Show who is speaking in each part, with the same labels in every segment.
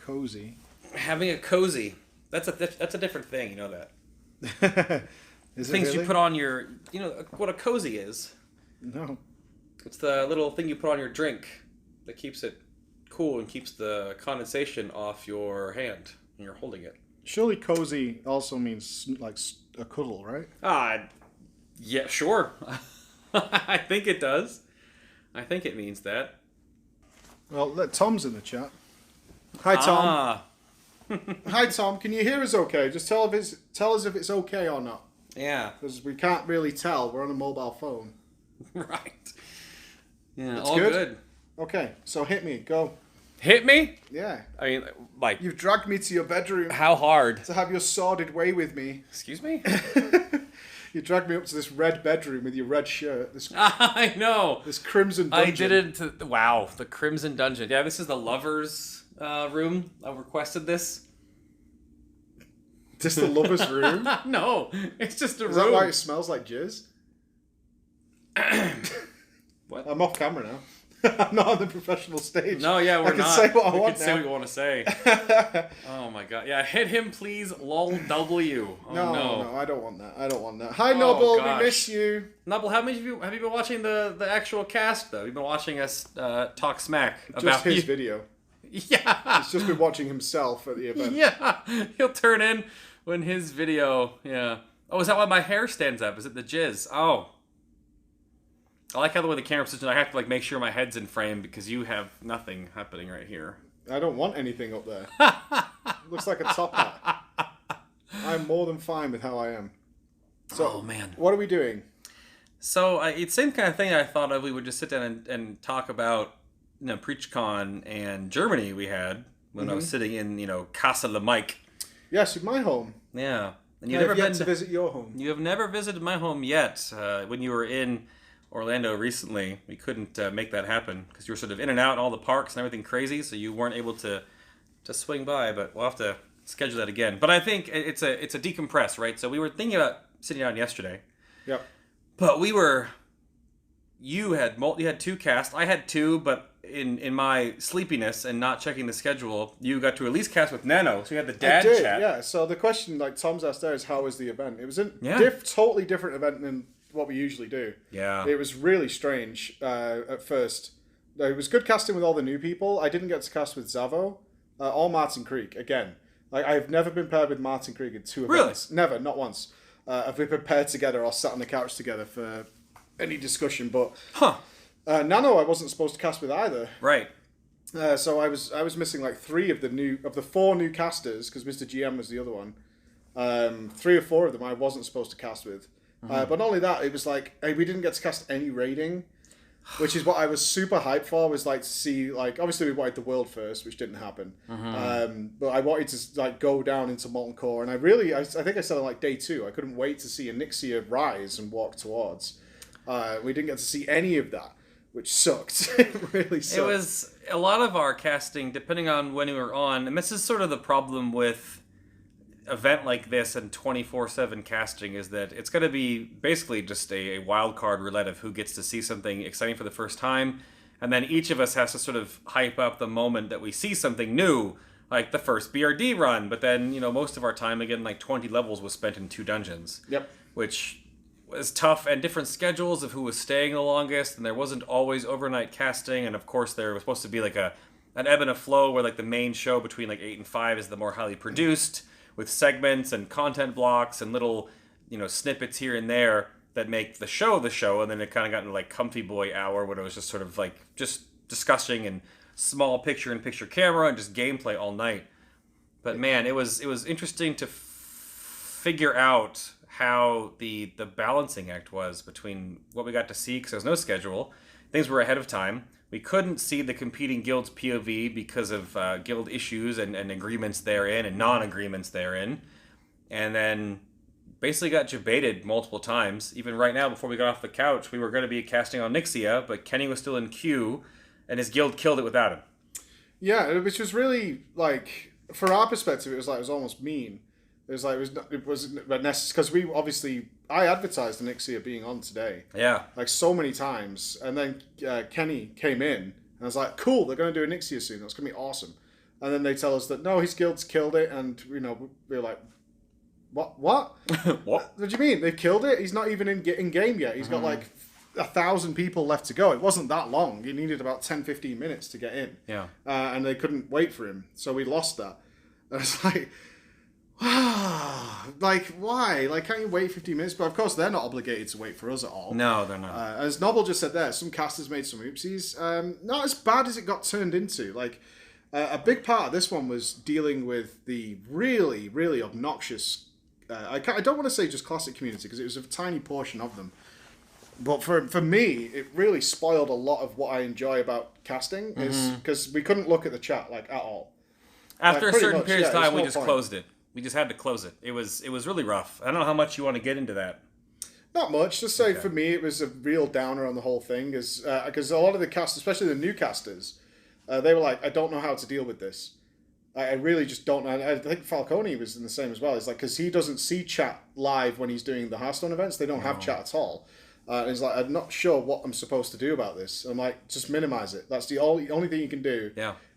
Speaker 1: cozy.
Speaker 2: Having a cozy. That's a different thing, you know that.
Speaker 1: Is
Speaker 2: Things
Speaker 1: it really?
Speaker 2: you put on your... You know what a cozy is?
Speaker 1: No.
Speaker 2: It's the little thing you put on your drink that keeps it cool and keeps the condensation off your hand when you're holding it.
Speaker 1: Surely cozy also means like a cuddle, right?
Speaker 2: Yeah, sure. I think it does. I think it means that.
Speaker 1: Well, Tom's in the chat. Hi, Tom. Hi, Tom. Can you hear us okay? Just tell us if it's okay or not.
Speaker 2: Yeah.
Speaker 1: Because we can't really tell. We're on a mobile phone.
Speaker 2: Right. Yeah,
Speaker 1: That's
Speaker 2: all good.
Speaker 1: Okay, so hit me. Go.
Speaker 2: Hit me?
Speaker 1: Yeah.
Speaker 2: I mean, like...
Speaker 1: You've dragged me to your bedroom.
Speaker 2: How hard?
Speaker 1: To have your sordid way with me.
Speaker 2: Excuse me?
Speaker 1: You dragged me up to this red bedroom with your red shirt.
Speaker 2: I know.
Speaker 1: This crimson dungeon.
Speaker 2: I didn't... Wow, the crimson dungeon. Yeah, this is the lover's room. I requested this.
Speaker 1: Just the lover's room?
Speaker 2: No, it's just a room.
Speaker 1: Is that why it smells like jizz?
Speaker 2: What?
Speaker 1: I'm off camera now. I'm not on the professional stage.
Speaker 2: No, yeah, we're not.
Speaker 1: I can say what I want
Speaker 2: now.
Speaker 1: now.
Speaker 2: Say what you want to say. Oh my god. Yeah, hit him, please. Lol W. Oh,
Speaker 1: no, I don't want that. I don't want that. Hi, Noble.
Speaker 2: Gosh.
Speaker 1: We miss you.
Speaker 2: Noble, how many of you have you been watching the actual cast though? You've been watching us talk smack about
Speaker 1: just his video.
Speaker 2: Yeah.
Speaker 1: He's just been watching himself at the event.
Speaker 2: Yeah. He'll turn in when his video. Yeah. Oh, is that why my hair stands up? Is it the jizz? Oh. I like how the way the camera position. I have to like make sure my head's in frame because you have nothing happening right here.
Speaker 1: I don't want anything up there. It looks like a top hat. I'm more than fine with how I am. So,
Speaker 2: oh man,
Speaker 1: what are we doing?
Speaker 2: So it's the same kind of thing I thought of. We would just sit down and talk about, you know, PreachCon and Germany we had when I was sitting in, you know, Casa La Mike.
Speaker 1: Yes, my home.
Speaker 2: Yeah, and
Speaker 1: I've never been to visit your home.
Speaker 2: You have never visited my home yet. When you were in Orlando recently, we couldn't make that happen because you were sort of in and out in all the parks and everything crazy, so you weren't able to swing by. But we'll have to schedule that again. But I think it's a decompress, right? So we were thinking about sitting down yesterday.
Speaker 1: Yep.
Speaker 2: But you had two casts. I had two, but in my sleepiness and not checking the schedule, you got to at least cast with Nano. So you had the dad chat.
Speaker 1: Yeah. So the question, like Tom's asked there, is how was the event? It was a totally different event than what we usually do.
Speaker 2: Yeah.
Speaker 1: It was really strange at first. It was good casting with all the new people. I didn't get to cast with Zavo or Martin Creek again. Like I've never been paired with Martin Creek in two events. Really? Never, not once. Have we been paired together or sat on the couch together for any discussion? But Nano, I wasn't supposed to cast with either.
Speaker 2: Right.
Speaker 1: So I was missing like three of the four new casters because Mr. GM was the other one. 3 or 4 of them I wasn't supposed to cast with. But not only that, it was like we didn't get to cast any raiding, which is what I was super hyped for. Was like to see, like, obviously we wanted the world first, which didn't happen. But I wanted to like go down into Molten Core, and I think I said on like day 2, I couldn't wait to see Onyxia rise and walk towards. We didn't get to see any of that, which sucked. It really sucked.
Speaker 2: It was a lot of our casting, depending on when we were on, and this is sort of the problem with event like this and 24/7 casting, is that it's going to be basically just a wild card roulette of who gets to see something exciting for the first time, and then each of us has to sort of hype up the moment that we see something new, like the first BRD run. But then, you know, most of our time, again, like 20 levels was spent in 2 dungeons.
Speaker 1: Yep.
Speaker 2: Which was tough, and different schedules of who was staying the longest, and there wasn't always overnight casting, and of course there was supposed to be like an ebb and a flow where like the main show between like 8 and 5 is the more highly produced, with segments and content blocks and little, you know, snippets here and there that make the show, and then it kind of got into like Comfy Boy hour, where it was just sort of like just discussing and small picture-in-picture camera and just gameplay all night. But man, it was interesting to figure out how the balancing act was between what we got to see, because there was no schedule. Things were ahead of time. We couldn't see the competing guilds' POV because of guild issues and agreements therein and non-agreements therein. And then basically got debated multiple times. Even right now, before we got off the couch, we were going to be casting on Onyxia, but Kenny was still in queue, and his guild killed it without him.
Speaker 1: Yeah, which was really, like, for our perspective, it was almost mean. It wasn't necessary, because we obviously, I advertised Onyxia being on today.
Speaker 2: Yeah.
Speaker 1: Like so many times. And then Kenny came in and I was like, cool, they're going to do Onyxia soon. That's going to be awesome. And then they tell us that, no, his guild's killed it. And, you know, we're like, what?
Speaker 2: What?
Speaker 1: What do you mean? They've killed it? He's not even in game yet. He's got like 1,000 people left to go. It wasn't that long. He needed about 10-15 minutes to get in.
Speaker 2: Yeah.
Speaker 1: And they couldn't wait for him. So we lost that. And it's like, like, why? Like, can't you wait 15 minutes? But of course, they're not obligated to wait for us at all.
Speaker 2: No, they're not.
Speaker 1: As Noble just said there, some casters made some oopsies. Not as bad as it got turned into. Like, a big part of this one was dealing with the really, really obnoxious... I don't want to say just classic community, because it was a tiny portion of them. But for me, it really spoiled a lot of what I enjoy about casting, is because we couldn't look at the chat, like, at all.
Speaker 2: After
Speaker 1: like,
Speaker 2: a certain period of time, we
Speaker 1: no
Speaker 2: just
Speaker 1: point.
Speaker 2: closed it. We just had to close it. It was really rough. I don't know how much you want to get into that.
Speaker 1: Not much. Just say for me, it was a real downer on the whole thing, because a lot of the cast, especially the new casters, they were like, I don't know how to deal with this. I really just don't know. I think Falcone was in the same as well. It's like, because he doesn't see chat live when he's doing the Hearthstone events. They don't have chat at all. And he's like, I'm not sure what I'm supposed to do about this. I'm like, just minimize it. That's the only thing you can do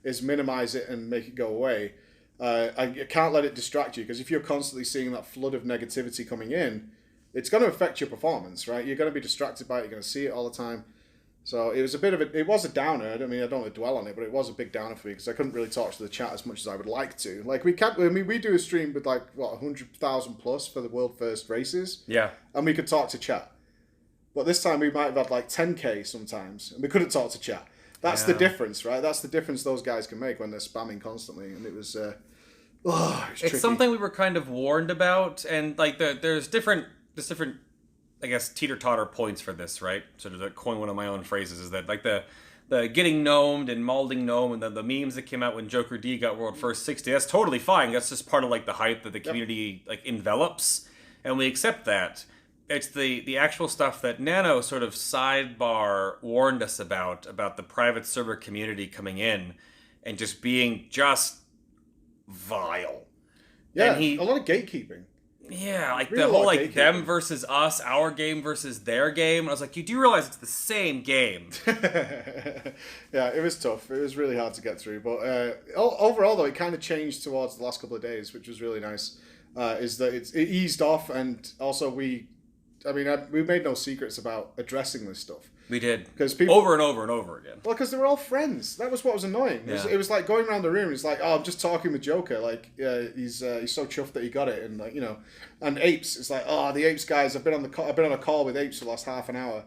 Speaker 1: is minimize it and make it go away. I can't let it distract you, because if you're constantly seeing that flood of negativity coming in, it's going to affect your performance, right? You're going to be distracted by it. You're going to see it all the time. So it was it was a downer. I mean, I don't want to dwell on it, but it was a big downer for me, because I couldn't really talk to the chat as much as I would like to. Like, we do a stream with like, 100,000 plus for the world first races.
Speaker 2: Yeah.
Speaker 1: And we could talk to chat. But this time we might have had like 10k sometimes, and we couldn't talk to chat. That's the difference, right? That's the difference those guys can make when they're spamming constantly. And it was, it's tricky.
Speaker 2: Something we were kind of warned about, and like there's different, I guess, teeter-totter points for this, right? Sort of to coin one of my own phrases, is that like the getting gnomed and malding gnome, and the memes that came out when Joker D got world first 60, that's totally fine. That's just part of like the hype that the community like envelops, and we accept that. It's the actual stuff that Nano sort of sidebar warned us about the private server community coming in and just being just vile.
Speaker 1: Yeah,
Speaker 2: and
Speaker 1: a lot of gatekeeping.
Speaker 2: Yeah, like
Speaker 1: Really
Speaker 2: the whole like
Speaker 1: gatekeeping.
Speaker 2: them versus us, our game versus their game. And I was like, you do realize it's the same game.
Speaker 1: Yeah, it was tough. It was really hard to get through. But overall, though, it kind of changed towards the last couple of days, which was really nice. Is that it eased off, and also we made no secrets about addressing this stuff.
Speaker 2: We did.
Speaker 1: Because people...
Speaker 2: Over and over and over again.
Speaker 1: Well, because they were all friends. That was what was annoying.
Speaker 2: Yeah.
Speaker 1: It was like going around the room. It's like, oh, I'm just talking with Joker. Like, he's so chuffed that he got it, and like, you know, and Apes. It's like, oh, the Apes guys. I've been on a call with Apes for the last half an hour,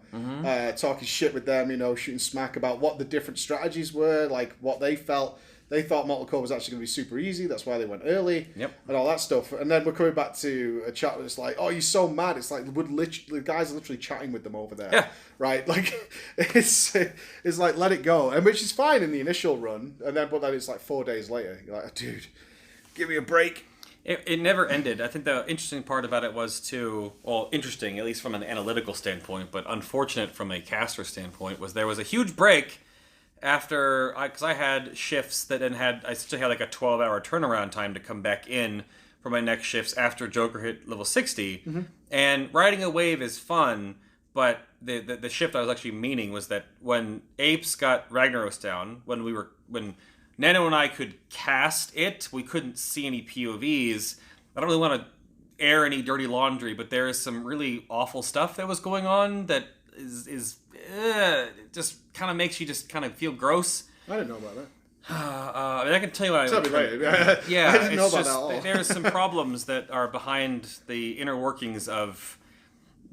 Speaker 1: talking shit with them. You know, shooting smack about what the different strategies were, like what they felt. They thought Mortal Core was actually going to be super easy. That's why they went early.
Speaker 2: Yep.
Speaker 1: And all that stuff. And then we're coming back to a chat where it's like, oh, you're so mad. It's like, the guys are literally chatting with them over there.
Speaker 2: Yeah.
Speaker 1: Right? Like, it's like, let it go. And which is fine in the initial run. But then it's like 4 days later. You're like, dude, give me a break.
Speaker 2: It never ended. I think the interesting part about it was interesting, at least from an analytical standpoint, but unfortunate from a caster standpoint, was there was a huge break after, because I had shifts that then I still had like a 12-hour turnaround time to come back in for my next shifts after Joker hit level 60. And riding a wave is fun, but the shift I was actually meaning was that when Apes got Ragnaros down, when Nano and I could cast it, we couldn't see any POVs. I don't really want to air any dirty laundry, but there is some really awful stuff that was going on that is just kind of makes you just kind of feel gross.
Speaker 1: I didn't know about that.
Speaker 2: I mean, I can tell you what
Speaker 1: Tell me later.
Speaker 2: Yeah,
Speaker 1: I didn't know about that at all.
Speaker 2: There's some problems that are behind the inner workings of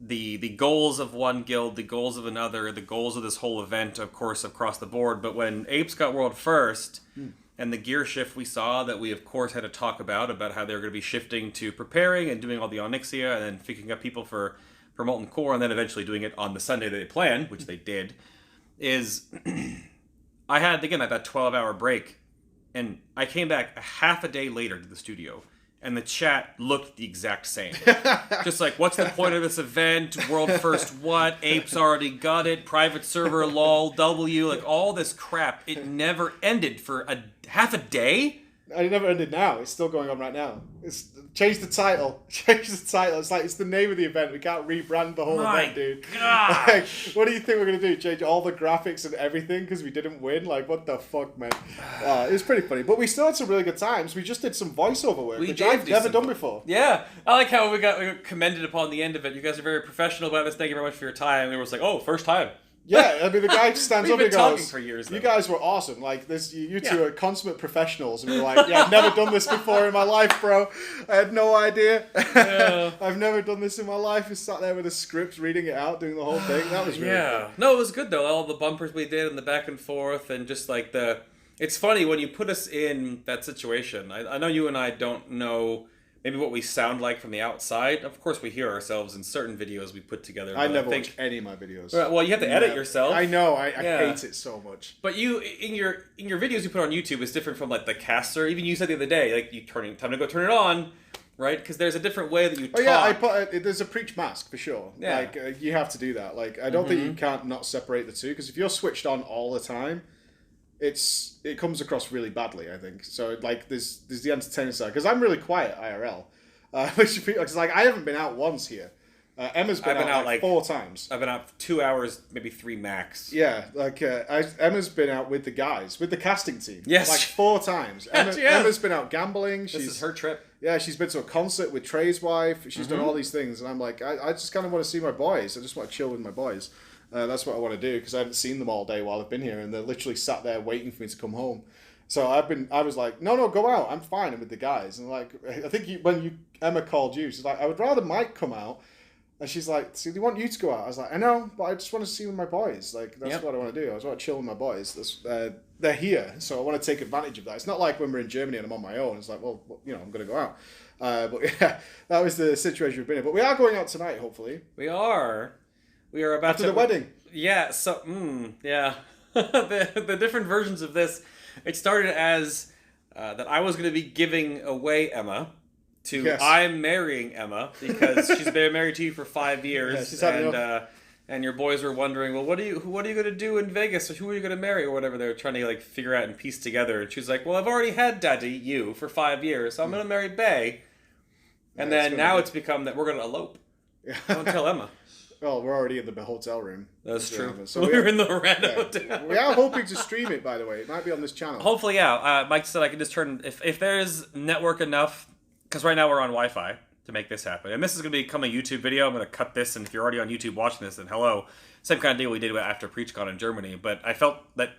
Speaker 2: the goals of one guild, the goals of another, the goals of this whole event, of course, across the board. But when Apes got world first, and the gear shift we saw that we, of course, had to talk about how they were going to be shifting to preparing and doing all the Onyxia and then picking up people for Molten Core, and then eventually doing it on the Sunday that they planned, which they did, is I had, again, that 12-hour break, and I came back a half a day later to the studio, and the chat looked the exact same. Just like, what's the point of this event? World first what? Apes already got it. Private server, lol, W, like all this crap. It never ended for half a day?
Speaker 1: it never ended now. It's still going on right now. It's change the title. Change the title. It's like it's the name of the event. We can't rebrand the whole event, dude. Like, what do you think we're gonna do? Change all the graphics and everything because we didn't win? Like, what the fuck, man? It was pretty funny, but we still had some really good times. We just did some voiceover work, which I've never done before.
Speaker 2: Yeah, I like how we got commended upon the end of it. You guys are very professional about this. Thank you very much for your time. It was like, oh, first time.
Speaker 1: Yeah, I mean, the guy stands up and goes,
Speaker 2: for years,
Speaker 1: you guys were awesome. Like, this, you two are consummate professionals. And we're like, yeah, I've never done this before in my life, bro. I had no idea. Yeah. I've never done this in my life. We sat there with a script, reading it out, doing the whole thing. That was really good.
Speaker 2: No, it was good, though. All the bumpers we did and the back and forth and just like the... It's funny, when you put us in that situation, I know you and I don't know... Maybe what we sound like from the outside. Of course, we hear ourselves in certain videos we put together.
Speaker 1: I never watch any of my videos.
Speaker 2: Well, you have to edit yourself.
Speaker 1: I know. I hate it so much.
Speaker 2: But you, in your videos you put on YouTube, is different from like the caster. Even you said the other day, like time to go turn it on, right? Because there's a different way that you talk.
Speaker 1: Oh yeah, there's a preach mask for sure. Yeah. Like you have to do that. Like I don't think you can't not separate the two, because if you're switched on all the time, it comes across really badly, I think. So like there's the entertainment side, because I'm really quiet IRL. Which is like I haven't been out once here. Emma's been out like 4 times.
Speaker 2: I've been out 2 hours, maybe 3 max.
Speaker 1: Yeah, like Emma's been out with the guys, with the casting team.
Speaker 2: Yes,
Speaker 1: like 4 times. Emma's been out gambling.
Speaker 2: This is her trip.
Speaker 1: Yeah, she's been to a concert with Trey's wife. She's done all these things, and I'm like, I just kind of want to see my boys. I just want to chill with my boys. That's what I want to do, because I haven't seen them all day while I've been here, and they're literally sat there waiting for me to come home. So I was like, no, go out. I'm fine. I'm with the guys. And like, I think when Emma called you, she's like, I would rather Mike come out. And she's like, see, they want you to go out. I was like, I know, but I just want to see with my boys. Like, that's what I want to do. I just want to chill with my boys. They're here, so I want to take advantage of that. It's not like when we're in Germany and I'm on my own. It's like, well, I'm going to go out. But yeah, that was the situation we've been in. But we are going out tonight, hopefully.
Speaker 2: We are about
Speaker 1: after the wedding.
Speaker 2: Yeah. So, yeah. the different versions of this. It started as that I was going to be giving away Emma to I'm marrying Emma, because she's been married to you for 5 years, and your boys were wondering, well, what are you going to do in Vegas, or who are you going to marry, or whatever they were trying to like figure out and piece together. And she's like, well, I've already had you for 5 years, so I'm going to marry Bae. And then now it's become that we're going to elope. Don't tell Emma.
Speaker 1: Well, we're already in the hotel room.
Speaker 2: That's true. So we're in the red hotel.
Speaker 1: We are hoping to stream it, by the way. It might be on this channel.
Speaker 2: Hopefully, yeah. Mike said I can just turn... If there's network enough... Because right now we're on Wi-Fi to make this happen. And this is going to become a YouTube video. I'm going to cut this, and if you're already on YouTube watching this, then hello. Same kind of deal we did after PreachCon in Germany. But I felt that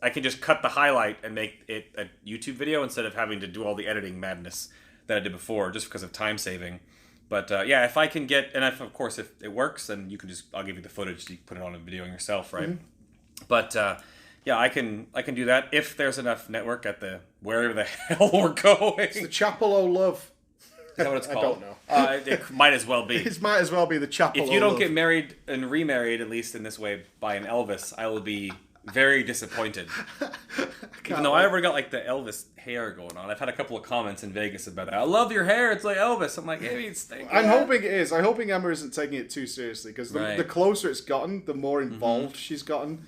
Speaker 2: I can just cut the highlight and make it a YouTube video instead of having to do all the editing madness that I did before, just because of time saving. But yeah, if I can get, and of course if it works, then you can I'll give you the footage, so you can put it on a video yourself, right? Mm-hmm. But yeah, I can do that if there's enough network at wherever the hell we're going.
Speaker 1: It's the Chapel O' Love.
Speaker 2: Is that what it's called?
Speaker 1: I don't know.
Speaker 2: It might as well be.
Speaker 1: It might as well be the Chapel O' Love.
Speaker 2: If you don't get married and remarried, at least in this way, by an Elvis, I will be very disappointed. Even though I already got like the Elvis hair going on. I've had a couple of comments in Vegas about that. I love your hair. It's like Elvis. I'm like, maybe it's
Speaker 1: I'm hoping it is. I'm hoping Emma isn't taking it too seriously, because the closer it's gotten, the more involved she's gotten.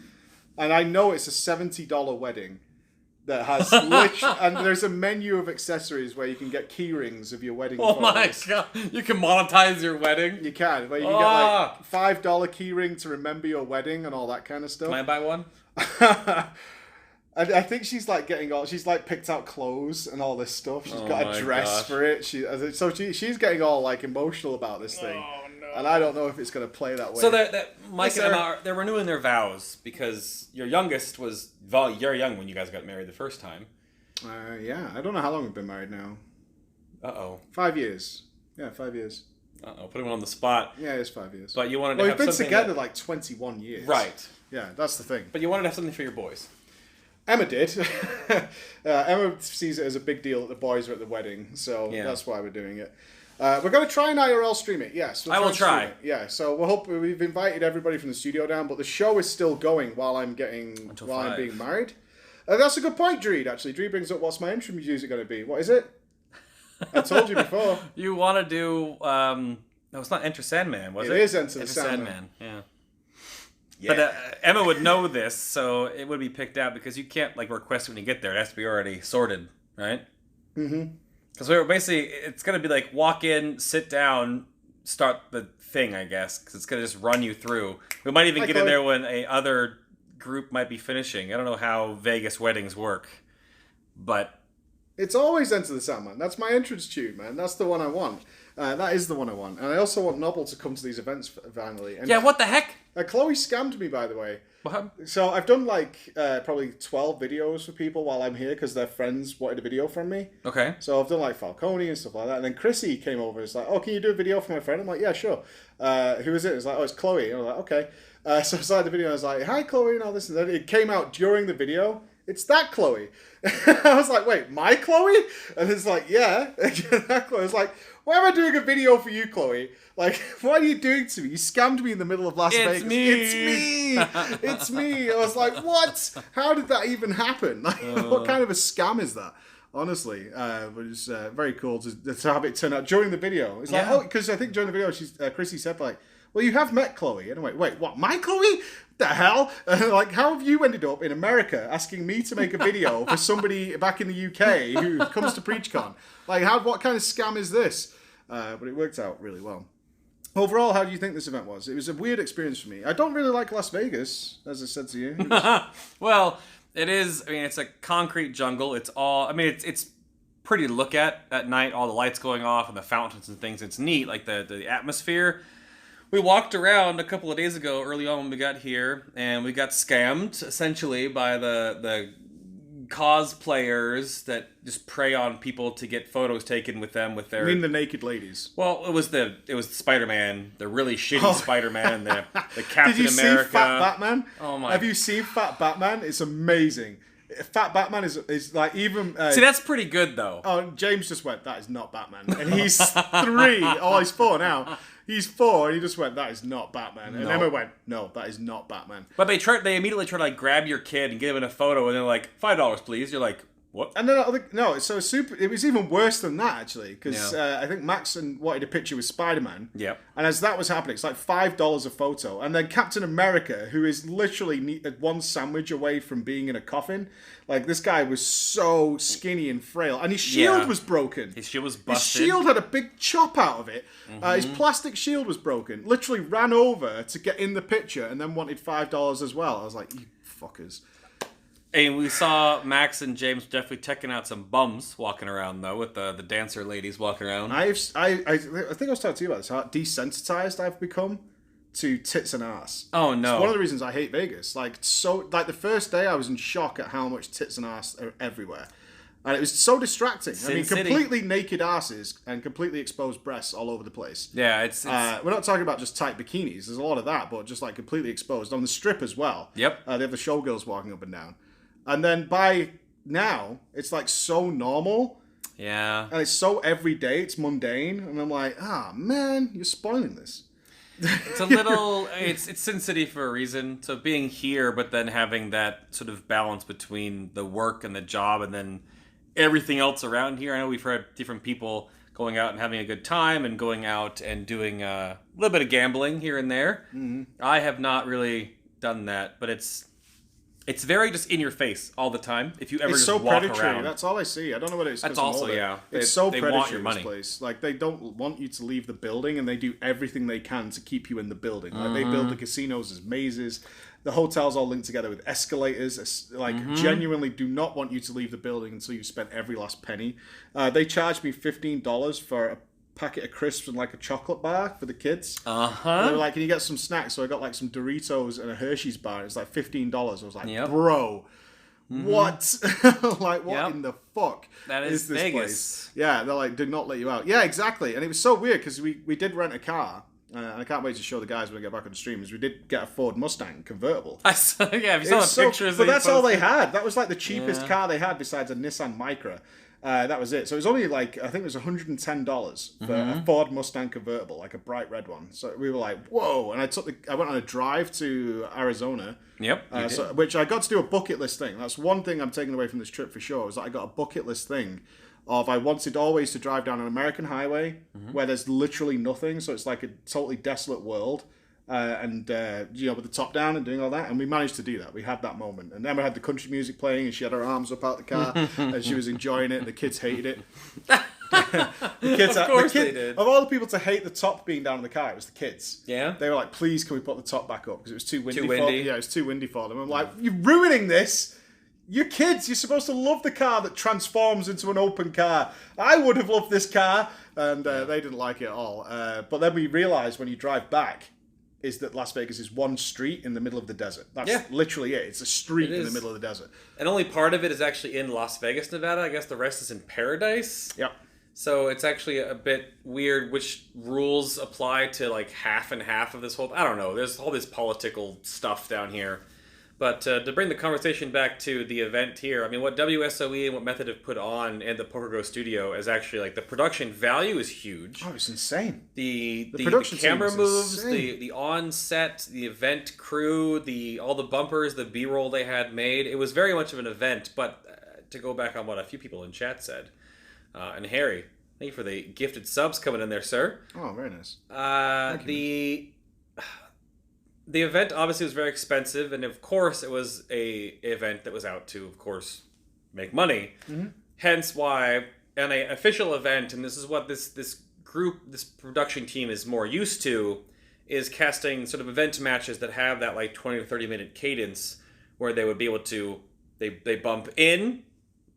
Speaker 1: And I know it's a $70 wedding that has and there's a menu of accessories where you can get key rings of your wedding.
Speaker 2: Oh my god! You can monetize your wedding.
Speaker 1: You can, but you can get like $5 key ring to remember your wedding and all that kind of stuff.
Speaker 2: Can I buy one?
Speaker 1: I think she's like she's like picked out clothes and all this stuff. She's got a dress for it. She's getting all like emotional about this thing. Oh, no. And I don't know if it's going to play that way.
Speaker 2: So Mike and Emma, they're renewing their vows, because your youngest was you're young when you guys got married the first time.
Speaker 1: Yeah, I don't know how long we've been married now.
Speaker 2: 5
Speaker 1: years. Yeah, 5 years.
Speaker 2: Put him on the spot.
Speaker 1: Yeah, it's 5 years.
Speaker 2: But you wanted to have
Speaker 1: we've been together like 21 years.
Speaker 2: Right.
Speaker 1: Yeah, that's the thing.
Speaker 2: But you wanted to have something for your boys.
Speaker 1: Emma did. Emma sees it as a big deal that the boys are at the wedding, so that's why we're doing it. We're going to try and IRL stream it, yes.
Speaker 2: I will try.
Speaker 1: Yeah, so we've invited everybody from the studio down, but the show is still going while I'm being married. That's a good point, Dreed, actually. Dreed brings up, what's my intro music going to be? What is it? I told you before.
Speaker 2: You want to do... no, it's not Enter Sandman, was it?
Speaker 1: It is Enter the Sandman.
Speaker 2: Yeah. But Emma would know this, so it would be picked out, because you can't like request when you get there. It has to be already sorted, right? Because we're basically, it's going to be like walk in, sit down, start the thing, I guess, because it's going to just run you through. We might even get in there when a other group might be finishing. I don't know how Vegas weddings work, but
Speaker 1: it's always Enter the Sandman. That's my entrance tune, man. That's the one I want. That is the one I want. And I also want Noble to come to these events finally. And
Speaker 2: yeah, what the heck?
Speaker 1: Chloe scammed me, by the way.
Speaker 2: What?
Speaker 1: So I've done like probably 12 videos for people while I'm here because their friends wanted a video from me.
Speaker 2: Okay.
Speaker 1: So I've done like Falcone and stuff like that. And then Chrissy came over and was like, oh, can you do a video for my friend? I'm like, yeah, sure. Who is it? It's like, oh, it's Chloe. And I was like, okay. So I started the video and I was like, hi, Chloe, and all this. And then it came out during the video. It's that Chloe. I was like, wait, my Chloe? And it's like, yeah. That Chloe. I was like, why am I doing a video for you, Chloe? Like, what are you doing to me? You scammed me in the middle of Las Vegas. It's me. It's me. I was like, what? How did that even happen? Like, what kind of a scam is that? Honestly, but it's very cool to have it turn out during the video. It's like, oh, because I think during the video, Chrissy said like, well, you have met Chloe. And I went, wait, what, my Chloe? The hell? Like, how have you ended up in America asking me to make a video for somebody back in the UK who comes to PreachCon? Like, what kind of scam is this? But it worked out really well. Overall, how do you think this event was? It was a weird experience for me. I don't really like Las Vegas, as I said to you.
Speaker 2: Well, it is. I mean, it's a concrete jungle. It's all. I mean, it's pretty to look at night. All the lights going off and the fountains and things. It's neat, like the atmosphere. We walked around a couple of days ago, early on when we got here, and we got scammed essentially by the cosplayers that just prey on people to get photos taken with them with their.
Speaker 1: I mean the naked ladies.
Speaker 2: Well, it was Spider-Man, the really shitty Spider-Man, the Captain
Speaker 1: Did you
Speaker 2: America.
Speaker 1: see Fat Batman?
Speaker 2: Oh my!
Speaker 1: Have you seen Fat Batman? It's amazing. Fat Batman is like even.
Speaker 2: See, that's pretty good though.
Speaker 1: Oh, James just went, that is not Batman, and he's 3. Oh, he's 4 now. He's 4, and he just went, that is not Batman. And Emma went, no, that is not Batman.
Speaker 2: But they immediately try to like grab your kid and give him a photo, and they're like, $5, please. You're like, what?
Speaker 1: And then it was even worse than that actually, because I think Max wanted a picture with Spider-Man.
Speaker 2: Yep.
Speaker 1: And as that was happening, it's like $5 a photo, and then Captain America, who is literally one sandwich away from being in a coffin. Like, this guy was so skinny and frail, and his shield was broken.
Speaker 2: His shield was busted.
Speaker 1: His shield had a big chop out of it. His plastic shield was broken. Literally ran over to get in the picture, and then wanted $5 as well. I was like, you fuckers.
Speaker 2: And we saw Max and James definitely checking out some bums walking around, though, with the dancer ladies walking around.
Speaker 1: I think I was talking to you about this, how desensitized I've become to tits and ass.
Speaker 2: Oh, no.
Speaker 1: It's one of the reasons I hate Vegas. Like the first day I was in shock at how much tits and ass are everywhere. And it was so distracting. Completely naked asses and completely exposed breasts all over the place.
Speaker 2: Yeah, it's
Speaker 1: we're not talking about just tight bikinis. There's a lot of that, but just like completely exposed. On the strip as well.
Speaker 2: Yep.
Speaker 1: They have the showgirls walking up and down. And then by now, it's like so normal.
Speaker 2: Yeah.
Speaker 1: And it's so everyday, it's mundane. And I'm like, man, you're spoiling this.
Speaker 2: It's a little, it's Sin City for a reason. So being here, but then having that sort of balance between the work and the job and then everything else around here. I know we've heard different people going out and having a good time and going out and doing a little bit of gambling here and there. Mm-hmm. I have not really done that, but it's very just in your face all the time. If you ever
Speaker 1: it's
Speaker 2: just
Speaker 1: so
Speaker 2: walk
Speaker 1: predatory.
Speaker 2: around.
Speaker 1: That's all I see. I don't know what it is.
Speaker 2: That's also, yeah.
Speaker 1: It's so
Speaker 2: they
Speaker 1: predatory
Speaker 2: want your money.
Speaker 1: This place. Like, they don't want you to leave the building, and they do everything they can to keep you in the building. Like, they build the casinos as mazes. The hotels all linked together with escalators. Like, genuinely do not want you to leave the building until you've spent every last penny. They charged me $15 for a packet of crisps and like a chocolate bar for the kids. They were like, can you get some snacks? So I got like some Doritos and a Hershey's bar. It's like $15. I was like, bro, what? Like, what in the fuck
Speaker 2: that is
Speaker 1: this
Speaker 2: Vegas.
Speaker 1: place? Yeah, they're like, did not let you out. Yeah, exactly. And it was so weird because we did rent a car. And I can't wait to show the guys when I get back on the stream. Is we did get a Ford Mustang convertible.
Speaker 2: I saw the pictures.
Speaker 1: But that's all they had. That was like the cheapest car they had besides a Nissan Micra. That was it. So it was only like, I think it was $110 for a Ford Mustang convertible, like a bright red one. So we were like, whoa. And I went on a drive to Arizona.
Speaker 2: Yep.
Speaker 1: Which I got to do a bucket list thing. That's one thing I'm taking away from this trip for sure, is that I got a bucket list thing of I wanted always to drive down an American highway where there's literally nothing. So it's like a totally desolate world. with the top down and doing all that, and we managed to do that. We had that moment, and Emma had the country music playing, and she had her arms up out the car, and she was enjoying it. And the kids hated it.
Speaker 2: They did.
Speaker 1: Of all the people to hate the top being down in the car, it was the kids.
Speaker 2: Yeah,
Speaker 1: they were like, "Please, can we put the top back up?" Because it was too windy.
Speaker 2: Yeah,
Speaker 1: it was too windy for them. I'm like, "You're ruining this. You're kids. You're supposed to love the car that transforms into an open car. I would have loved this car." And they didn't like it at all. But then we realised when you drive back, is that Las Vegas is one street in the middle of the desert. That's literally it. It's a street in the middle of the desert.
Speaker 2: And only part of it is actually in Las Vegas, Nevada. I guess the rest is in Paradise.
Speaker 1: Yep.
Speaker 2: So it's actually a bit weird which rules apply to like half and half of this whole... I don't know. There's all this political stuff down here. But to bring the conversation back to the event here, I mean, what WSOE and what Method have put on and the PokerGo studio is actually like the production value is huge.
Speaker 1: Oh, it's insane.
Speaker 2: The
Speaker 1: production
Speaker 2: camera moves,
Speaker 1: insane.
Speaker 2: the on-set, the event crew, all the bumpers, the B-roll they had made. It was very much of an event, but to go back on what a few people in chat said, and Harry, thank you for the gifted subs coming in there, sir.
Speaker 1: Oh, very nice.
Speaker 2: The event obviously was very expensive, and of course it was a event that was out to, of course, make money. Mm-hmm. Hence why an official event, and this is what this production team is more used to, is casting sort of event matches that have that like 20 to 30 minute cadence where they would be able to, they bump in,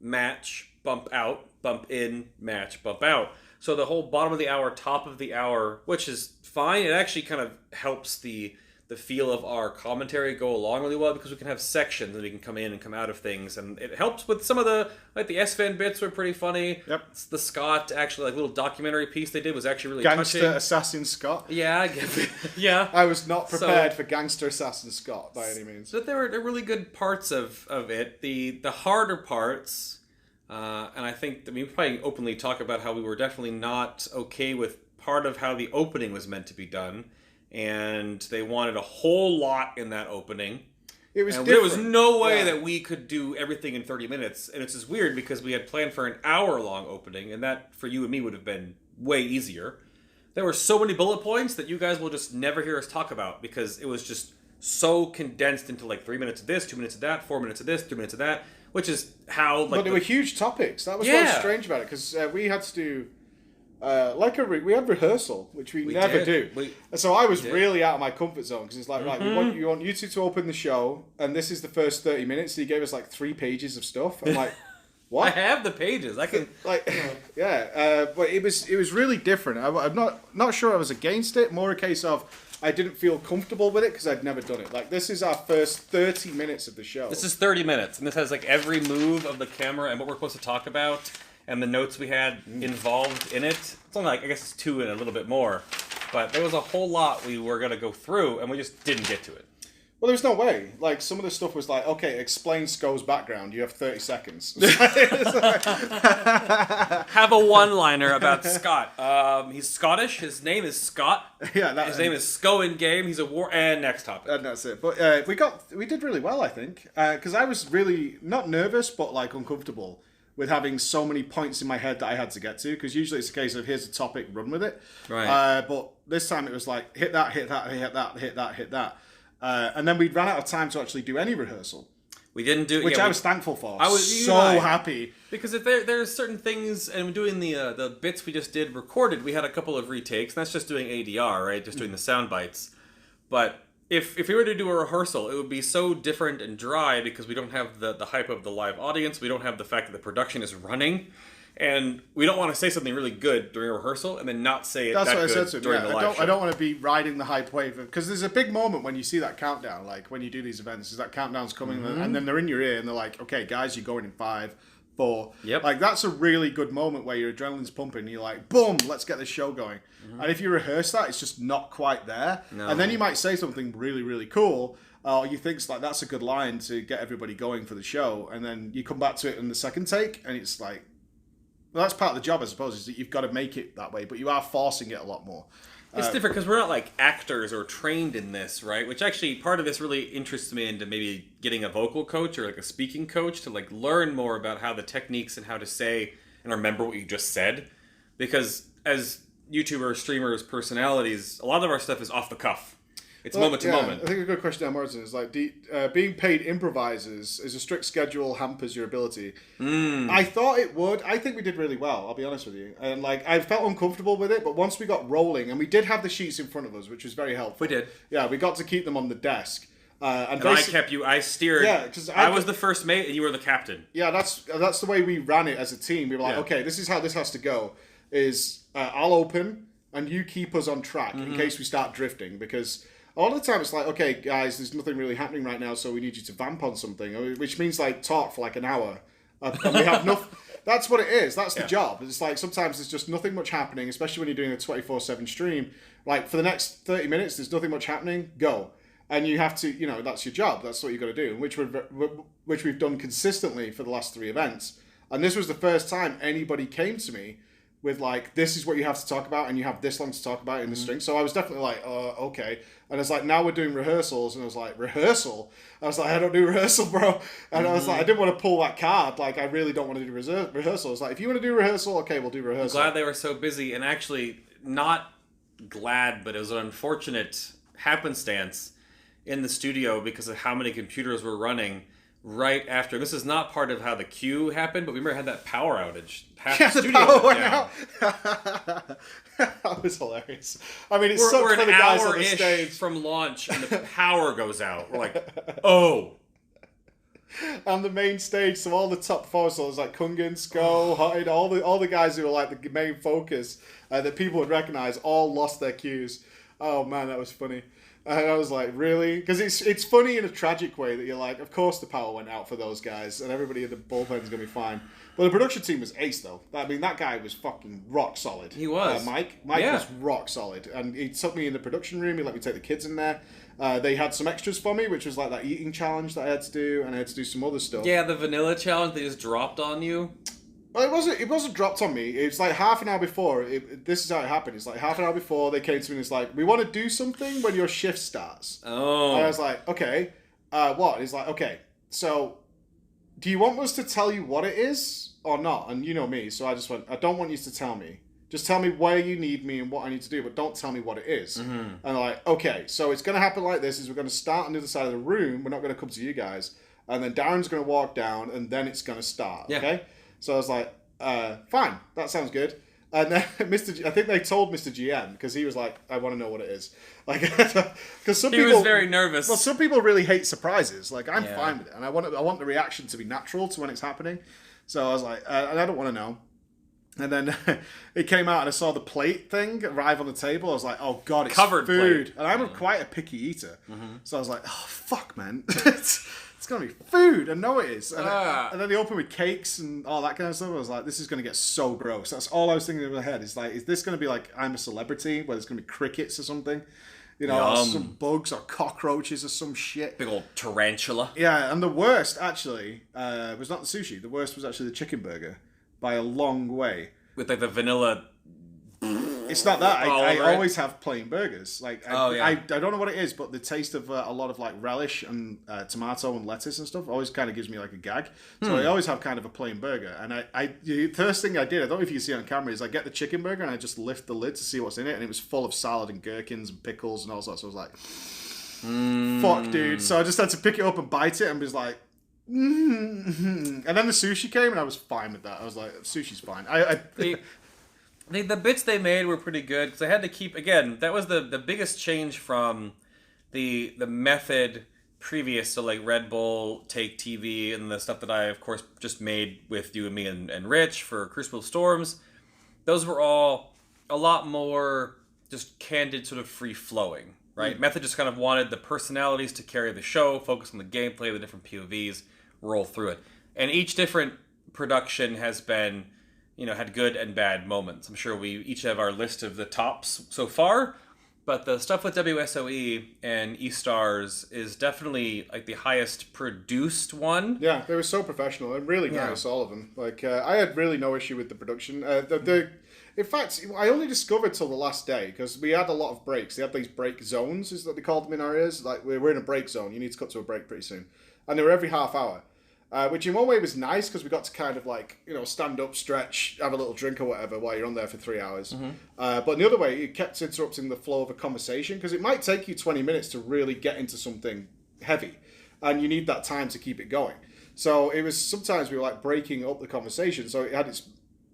Speaker 2: match, bump out, bump in, match, bump out. So the whole bottom of the hour, top of the hour, which is fine, it actually kind of helps the feel of our commentary go along really well because we can have sections and we can come in and come out of things, and it helps with some of the the SFan bits were pretty funny.
Speaker 1: Yep.
Speaker 2: The Scott actually little documentary piece they did was actually really
Speaker 1: Gangster
Speaker 2: touching.
Speaker 1: Assassin Scott.
Speaker 2: Yeah, I get it. Yeah.
Speaker 1: I was not prepared for Gangster Assassin Scott by any means.
Speaker 2: But there were really good parts of it. The harder parts, and I think that we probably openly talk about how we were definitely not okay with part of how the opening was meant to be done. And they wanted a whole lot in that opening.
Speaker 1: It was
Speaker 2: there was no way that we could do everything in 30 minutes. And it's just weird because we had planned for an hour-long opening, and that, for you and me, would have been way easier. There were so many bullet points that you guys will just never hear us talk about because it was just so condensed into like 3 minutes of this, 2 minutes of that, 4 minutes of this, 3 minutes of that, which is how...
Speaker 1: But they were huge topics. That was what was strange about it, because we had to do... we had rehearsal, which we never do. So I was really out of my comfort zone because it's like, right, we want you two to open the show, and this is the first 30 minutes. So he gave us like 3 pages of stuff. I'm like, what?
Speaker 2: I have the pages. I can
Speaker 1: but it was really different. I'm not sure I was against it. More a case of I didn't feel comfortable with it because I'd never done it. Like this is our first 30 minutes of the show.
Speaker 2: This is 30 minutes, and this has like every move of the camera and what we're supposed to talk about. And the notes we had involved in it. It's only like, I guess it's 2 and a little bit more. But there was a whole lot we were going to go through, and we just didn't get to it.
Speaker 1: Well, there was no way. Like, some of the stuff was like, okay, explain Sko's background. You have 30 seconds.
Speaker 2: Have a one-liner about Scott. He's Scottish. His name is Scott.
Speaker 1: Yeah,
Speaker 2: his name is Sko in game. He's a war... And next topic.
Speaker 1: And that's it. But we did really well, I think. Because I was really, not nervous, but like uncomfortable with having so many points in my head that I had to get to, because usually it's a case of here's a topic, run with it.
Speaker 2: Right.
Speaker 1: But this time it was like hit that, hit that, hit that, hit that, hit that, and then we ran out of time to actually do any rehearsal.
Speaker 2: We didn't do,
Speaker 1: which I was thankful for.
Speaker 2: I was
Speaker 1: so happy
Speaker 2: because if there's certain things, and doing the bits we just did recorded, we had a couple of retakes. And that's just doing ADR, right? Just doing the sound bites, but. If we were to do a rehearsal, it would be so different and dry because we don't have the hype of the live audience. We don't have the fact that the production is running. And we don't want to say something really good during a rehearsal and then not say it during the live show.
Speaker 1: I don't want to be riding the hype wave. Because there's a big moment when you see that countdown. Like when you do these events, is that countdown's coming and then they're in your ear and they're like, okay, guys, you're going in 5, 4.
Speaker 2: Yep.
Speaker 1: Like that's a really good moment where your adrenaline's pumping and you're like, boom, let's get this show going. And if you rehearse that, it's just not quite there.
Speaker 2: No.
Speaker 1: And then you might say something really, really cool. Or you think like that's a good line to get everybody going for the show. And then you come back to it in the second take and it's like, well, that's part of the job, I suppose, is that you've got to make it that way. But you are forcing it a lot more.
Speaker 2: It's different because we're not like actors or trained in this, right? Which actually part of this really interests me into maybe getting a vocal coach or like a speaking coach to like learn more about how the techniques and how to say and remember what you just said. Because as YouTubers, streamers, personalities, a lot of our stuff is off the cuff. It's moment to moment.
Speaker 1: I think a good question down Morrison is like, being paid improvisers is a strict schedule hampers your ability. I thought it would. I think we did really well, I'll be honest with you. And like, I felt uncomfortable with it, but once we got rolling, and we did have the sheets in front of us, which was very helpful.
Speaker 2: We did.
Speaker 1: Yeah, we got to keep them on the desk.
Speaker 2: And I kept you. I steered. Yeah, because I was the first mate, and you were the captain.
Speaker 1: Yeah, that's the way we ran it as a team. We were like, okay, this is how this has to go. I'll open, and you keep us on track in case we start drifting. Because a lot of the time it's like, okay, guys, there's nothing really happening right now, so we need you to vamp on something, which means like talk for like an hour, and we have nothing. That's what it is. That's the job. It's like sometimes there's just nothing much happening, especially when you're doing a 24/7 stream. Like for the next 30 minutes, there's nothing much happening. Go. And you have to, that's your job. That's what you've got to do, which we've done consistently for the last 3 events. And this was the first time anybody came to me with like, this is what you have to talk about, and you have this long to talk about in the string. So I was definitely like, okay. And it's like, now we're doing rehearsals, and I was like, rehearsal? I was like, I don't do rehearsal, bro. And I was like, I didn't want to pull that card. Like, I really don't want to do rehearsal. It's like, if you want to do rehearsal, okay, we'll do rehearsal.
Speaker 2: I'm glad they were so busy, and actually not glad, but it was an unfortunate happenstance in the studio because of how many computers were running right after. This is not part of how the queue happened, but we remember had that power outage. Half the studio went down.
Speaker 1: That was hilarious. I mean, it's so for the guys on the stage
Speaker 2: from launch, and the power goes out. We're like, oh.
Speaker 1: On the main stage, so all the top four, so it was like Kungan, Sko, Hotted, all the guys who were like the main focus that people would recognize, all lost their queues. Oh man, that was funny. And I was like, really? Because it's funny in a tragic way that you're like, of course the power went out for those guys, and everybody in the bullpen's going to be fine. But the production team was ace, though. I mean, that guy was fucking rock solid.
Speaker 2: He was.
Speaker 1: Mike was rock solid. And he took me in the production room. He let me take the kids in there. They had some extras for me, which was like that eating challenge that I had to do, and I had to do some other stuff.
Speaker 2: Yeah, the vanilla challenge they just dropped on you.
Speaker 1: Well, it wasn't dropped on me. It was like half an hour before. This is how it happened. It's like half an hour before they came to me and it's like, we want to do something when your shift starts.
Speaker 2: Oh.
Speaker 1: And I was like, okay. What? He's like, okay, so do you want us to tell you what it is or not? And you know me, so I just went, I don't want you to tell me. Just tell me where you need me and what I need to do, but don't tell me what it is. Mm-hmm. And they're like, okay, so it's going to happen like this, is we're going to start on the other side of the room. We're not going to come to you guys. And then Darren's going to walk down and then it's going to start. Okay? So I was like, fine, that sounds good. And then I think they told Mr. GM because he was like, I want to know what it is. Like, because
Speaker 2: he was very nervous.
Speaker 1: Well, some people really hate surprises. Like, I'm fine with it, and I want the reaction to be natural to when it's happening. So I was like, and I don't want to know. And then it came out, and I saw the plate thing arrive on the table. I was like, oh god, it's
Speaker 2: covered
Speaker 1: food,
Speaker 2: plate.
Speaker 1: And I'm quite a picky eater. Mm-hmm. So I was like, oh fuck, man. It's going to be food. I know it is. And then they open with cakes and all that kind of stuff. I was like, this is going to get so gross. That's all I was thinking in my head. It's like, is this going to be like I'm a Celebrity, where there's going to be crickets or something? You know, or some bugs or cockroaches or some shit.
Speaker 2: Big old tarantula.
Speaker 1: Yeah, and the worst, actually, was not the sushi. The worst was actually the chicken burger, by a long way.
Speaker 2: With like the vanilla...
Speaker 1: It's not that. I always have plain burgers. Like I don't know what it is, but the taste of a lot of like relish and tomato and lettuce and stuff always kind of gives me like a gag. So I always have kind of a plain burger. And the first thing I did, I don't know if you can see it on camera, is I get the chicken burger and I just lift the lid to see what's in it, and it was full of salad and gherkins and pickles and all sorts. So I was like, fuck, dude. So I just had to pick it up and bite it and was like, and then the sushi came and I was fine with that. I was like, sushi's fine.
Speaker 2: The bits they made were pretty good because I had to keep, again, that was the biggest change from the method previous to like Red Bull, Take TV, and the stuff that I, of course, just made with you and me and Rich for Crucible Storms. Those were all a lot more just candid, sort of free-flowing, right? Method just kind of wanted the personalities to carry the show, focus on the gameplay, the different POVs, roll through it. And each different production has been... had good and bad moments. I'm sure we each have our list of the tops so far, but the stuff with WSOE and E-Stars is definitely like the highest produced one.
Speaker 1: Yeah, they were so professional and really nice, all of them. Like, I had really no issue with the production. In fact, I only discovered till the last day because we had a lot of breaks. They had these break zones, is that they called them in our areas. Like, we're in a break zone. You need to cut to a break pretty soon. And they were every half hour. which in one way was nice because we got to kind of like, stand up, stretch, have a little drink or whatever while you're on there for 3 hours. But in the other way, it kept interrupting the flow of a conversation because it might take you 20 minutes to really get into something heavy, and you need that time to keep it going. So it was sometimes we were like breaking up the conversation, so it had its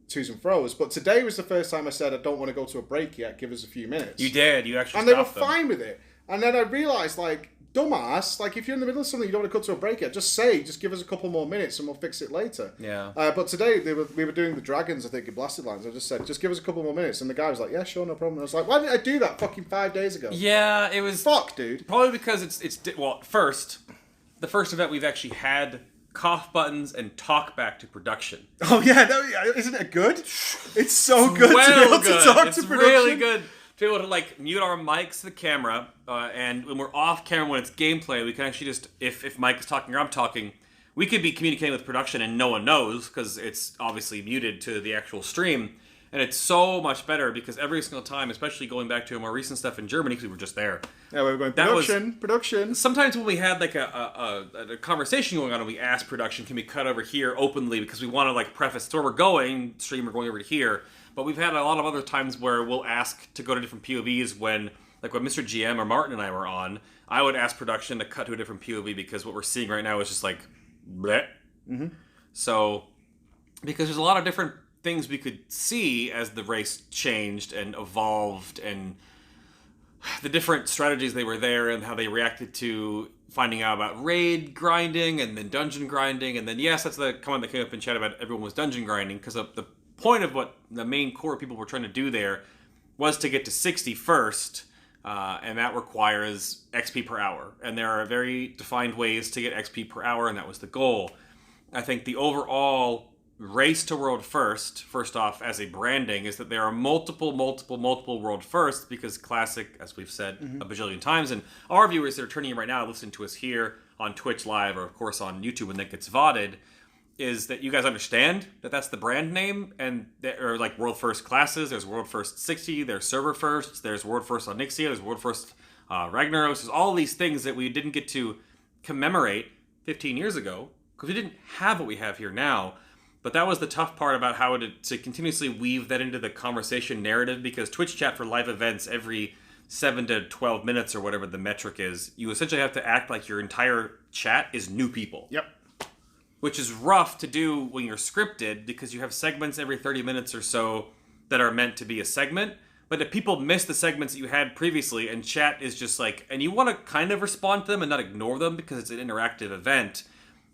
Speaker 1: twos and fro's. But today was the first time I said, I don't want to go to a break yet, give us a few minutes.
Speaker 2: You did, you actually
Speaker 1: and they were
Speaker 2: stopped them.
Speaker 1: fine with it. And then I realised, like, dumbass, like if you're in the middle of something you don't want to cut to a break yet, just give us a couple more minutes and we'll fix it later.
Speaker 2: Yeah.
Speaker 1: But today we were doing the dragons, I think, in Blasted Lands. I just said, just give us a couple more minutes, and the guy was like, yeah, sure, no problem. And I was like, why didn't I do that fucking 5 days ago?
Speaker 2: Yeah, it was...
Speaker 1: Fuck, dude.
Speaker 2: Probably because the first event we've actually had cough buttons and talk back to production.
Speaker 1: Oh yeah, isn't it good? It's so good to be able to talk to production. It's
Speaker 2: really good. To be able to like mute our mics to the camera, and when we're off camera when it's gameplay, we can actually just, if Mike is talking or I'm talking, we could be communicating with production and no one knows because it's obviously muted to the actual stream. And it's so much better because every single time, especially going back to more recent stuff in Germany, because we were just there.
Speaker 1: Yeah, we were going production.
Speaker 2: Sometimes when we had like a conversation going on and we asked production, can we cut over here openly because we want to like preface where we're going, stream, we're going over to here. But we've had a lot of other times where we'll ask to go to different POVs when Mr. GM or Martin and I were on, I would ask production to cut to a different POV because what we're seeing right now is just like, bleh. Mm-hmm. So, because there's a lot of different things we could see as the race changed and evolved and the different strategies they were there and how they reacted to finding out about raid grinding and then dungeon grinding. And then, yes, that's the comment that came up in chat about everyone was dungeon grinding because of the point of what the main core people were trying to do there was to get to 60 first, and that requires XP per hour. And there are very defined ways to get XP per hour, and that was the goal. I think the overall race to world first off, as a branding, is that there are multiple world firsts because Classic, as we've said a bajillion times, and our viewers that are turning in right now listening to us here on Twitch Live or, of course, on YouTube when that gets VODed, is that you guys understand that that's the brand name, and there are like world first classes. There's world first 60, there's server firsts, there's world first on Nixia, there's world first Ragnaros. There's all these things that we didn't get to commemorate 15 years ago because we didn't have what we have here now. But that was the tough part about how to continuously weave that into the conversation narrative, because Twitch chat for live events every 7 to 12 minutes or whatever the metric is, you essentially have to act like your entire chat is new people.
Speaker 1: Yep.
Speaker 2: Which is rough to do when you're scripted because you have segments every 30 minutes or so that are meant to be a segment. But if people miss the segments that you had previously and chat is just like, and you want to kind of respond to them and not ignore them because it's an interactive event.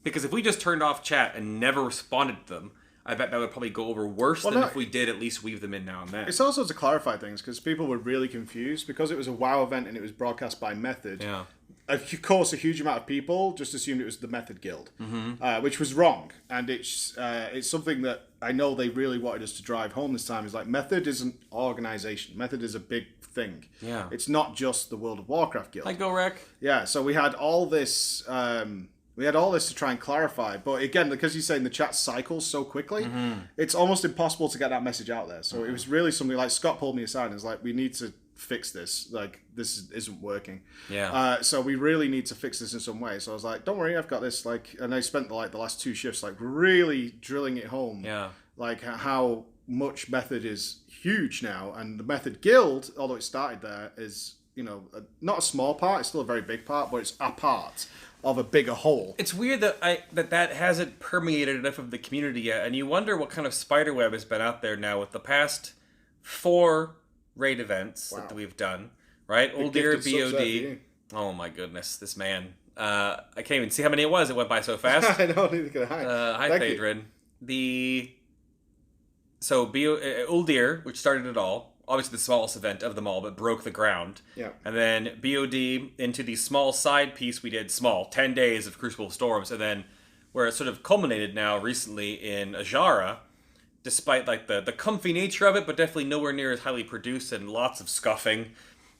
Speaker 2: Because if we just turned off chat and never responded to them, I bet that would probably go over worse than if we did at least weave them in now and then.
Speaker 1: It's also to clarify things because people were really confused because it was a WoW event and it was broadcast by Method.
Speaker 2: Yeah.
Speaker 1: Of course, a huge amount of people just assumed it was the Method Guild, which was wrong. And it's something that I know they really wanted us to drive home this time. Is like Method is an organization. Method is a big thing.
Speaker 2: Yeah.
Speaker 1: It's not just the World of Warcraft Guild.
Speaker 2: Hi, Go Rec.
Speaker 1: Yeah. So we had all this. We had all this to try and clarify, but again, because you're saying the chat cycles so quickly, it's almost impossible to get that message out there. So it was really something like Scott pulled me aside and was like, we need to fix this. Like, this isn't working.
Speaker 2: Yeah.
Speaker 1: So we really need to fix this in some way. So I was like, don't worry, I've got this. Like, and I spent the last 2 shifts like really drilling it home.
Speaker 2: Yeah.
Speaker 1: Like how much Method is huge now, and the Method Guild, although it started there, is not a small part. It's still a very big part, but it's a part of a bigger whole.
Speaker 2: It's weird that that hasn't permeated enough of the community yet, and you wonder what kind of spiderweb has been out there now with the past 4 raid events that we've done, right? Uldir, BOD. Oh my goodness, this man. I can't even see how many it was. It went by so fast.
Speaker 1: I know, neither can I.
Speaker 2: Hi, Theydrin. Uldir, which started it all, obviously the smallest event of them all, but broke the ground.
Speaker 1: Yeah.
Speaker 2: And then BOD into the small side piece we did, 10 days of Crucible of Storms, and then where it sort of culminated now recently in Ajara, despite like the comfy nature of it, but definitely nowhere near as highly produced and lots of scuffing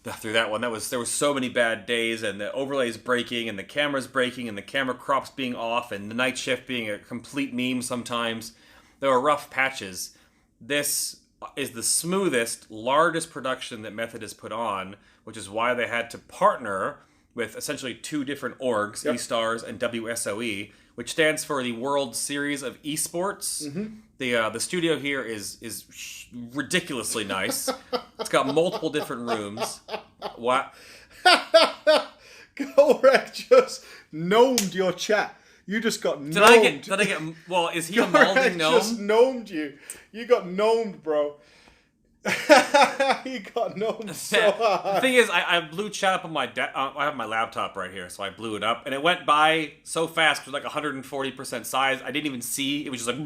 Speaker 2: through that one. There was so many bad days, and the overlays breaking, and the cameras breaking, and the camera crops being off, and the night shift being a complete meme sometimes. There were rough patches. This is the smoothest, largest production that Method has put on, which is why they had to partner with essentially 2 different orgs, E-Stars and WSOE, which stands for the World Series of Esports. The studio here is ridiculously nice. It's got multiple different rooms. What?
Speaker 1: Gorek just gnomed your chat. You just got gnomed.
Speaker 2: Did I get... Well, is he a malding gnome?
Speaker 1: Just gnomed you. You got gnomed, bro. You got gnomed so hard.
Speaker 2: The thing is, I blew chat up on my... I have my laptop right here, so I blew it up. And it went by so fast. It was like 140% size. I didn't even see. It was just like...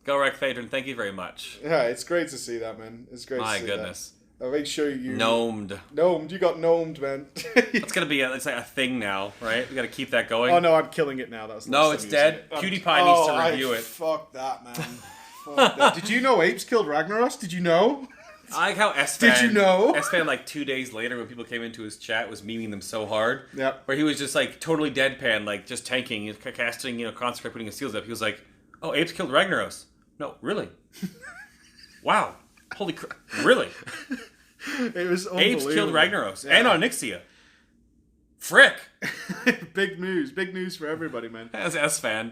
Speaker 2: Go wreck Theydrin. Thank you very much.
Speaker 1: Yeah, it's great to see that, man. It's great to see that.
Speaker 2: My goodness.
Speaker 1: I'll make sure you...
Speaker 2: Gnomed.
Speaker 1: Gnomed. You got gnomed, man.
Speaker 2: That's going to be it's like a thing now, right? We got to keep that going.
Speaker 1: Oh, no, I'm killing it now. That's
Speaker 2: no, it's dead. PewDiePie needs to review it.
Speaker 1: Fuck that, man. Fuck that. Did you know apes killed Ragnaros? Did you know?
Speaker 2: I like how S-Fan...
Speaker 1: Did you know?
Speaker 2: S-Fan, like 2 days later, when people came into his chat, was memeing them so hard.
Speaker 1: Yeah.
Speaker 2: Where he was just, like, totally deadpan, like, just tanking, casting, Consecrate, putting his seals up. He was like, oh, apes killed Ragnaros. No, really? Wow. Holy crap. Really?
Speaker 1: It was unbelievable.
Speaker 2: Apes killed Ragnaros. Yeah. And Onyxia. Frick.
Speaker 1: Big news for everybody, man.
Speaker 2: As S-Fan,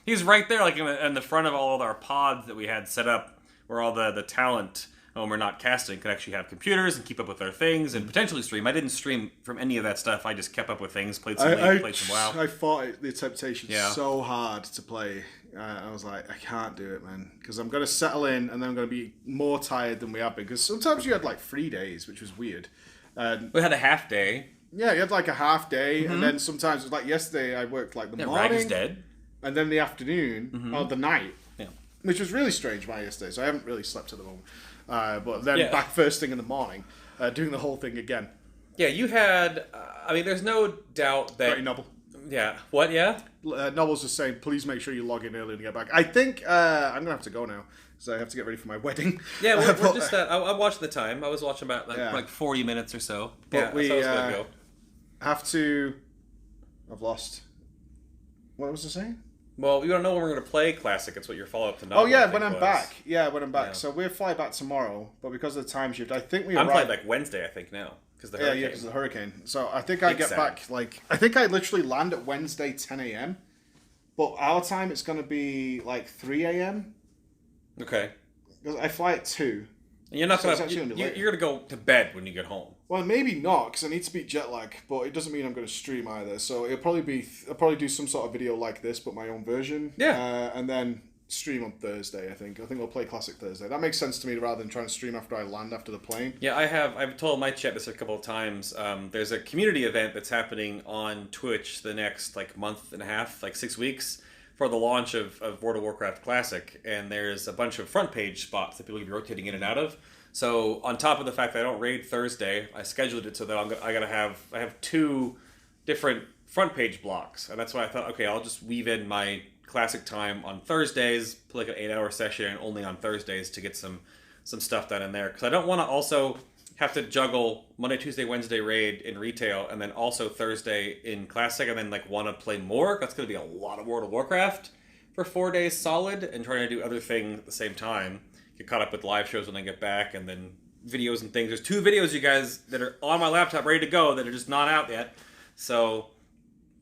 Speaker 2: he's right there, like in the front of all of our pods that we had set up, where all the talent, when we're not casting, could actually have computers and keep up with their things and potentially stream. I didn't stream from any of that stuff. I just kept up with things, played some League, played some WoW.
Speaker 1: I fought the temptation so hard to play. I was like, I can't do it, man, because I'm going to settle in and then I'm going to be more tired than we have been. Because sometimes you had like 3 days, which was weird.
Speaker 2: We had a half day.
Speaker 1: Yeah, you had like a half day, and then sometimes it was like yesterday I worked like the morning.
Speaker 2: Rag is dead.
Speaker 1: And then the afternoon, or the night, which was really strange by yesterday, so I haven't really slept at the moment. But then back first thing in the morning, doing the whole thing again.
Speaker 2: Yeah, you had, there's no doubt that...
Speaker 1: Very noble.
Speaker 2: Yeah. What, yeah?
Speaker 1: Noble's just saying, please make sure you log in early to get back. I think I'm going to have to go now, because I have to get ready for my wedding.
Speaker 2: Yeah, we're just... I'm watching the time. I was watching about like 40 minutes or so.
Speaker 1: But we
Speaker 2: so I was going to go.
Speaker 1: Have to... I've lost... What was I saying?
Speaker 2: Well, we don't know when we're going to play Classic. It's what your follow-up to Novel,
Speaker 1: when I'm back. Yeah, when I'm back. Yeah. So we'll fly back tomorrow, but because of the time shift, I think we arrive...
Speaker 2: I'm flying back Wednesday, I think, now. Because the hurricane.
Speaker 1: Yeah, because of the hurricane. So I think I get back, I think I literally land at Wednesday 10 a.m. But our time, it's going to be, 3 a.m.
Speaker 2: Okay.
Speaker 1: Because I fly at 2.
Speaker 2: And you're not going to... You're going to go to bed when you get home.
Speaker 1: Well, maybe not, because I need to beat jet lag, but it doesn't mean I'm going to stream either. So I'll probably do some sort of video like this, but my own version.
Speaker 2: Yeah.
Speaker 1: And then stream on Thursday, I think. I think we'll play Classic Thursday. That makes sense to me rather than trying to stream after I land after the plane.
Speaker 2: Yeah, I've told my chat this a couple of times. There's a community event that's happening on Twitch the next, month and a half, 6 weeks, for the launch of World of Warcraft Classic. And there's a bunch of front page spots that people can be rotating in and out of. So on top of the fact that I don't raid Thursday, I scheduled it so that I have 2 different front page blocks, and that's why I thought, okay, I'll just weave in my Classic time on Thursdays, play an 8-hour session only on Thursdays to get some stuff done in there, because I don't want to also have to juggle Monday, Tuesday, Wednesday raid in retail, and then also Thursday in Classic, and then want to play more. That's going to be a lot of World of Warcraft for 4 days solid, and trying to do other things at the same time. Get caught up with live shows when I get back, and then videos and things. There's 2 videos, you guys, that are on my laptop ready to go that are just not out yet. So,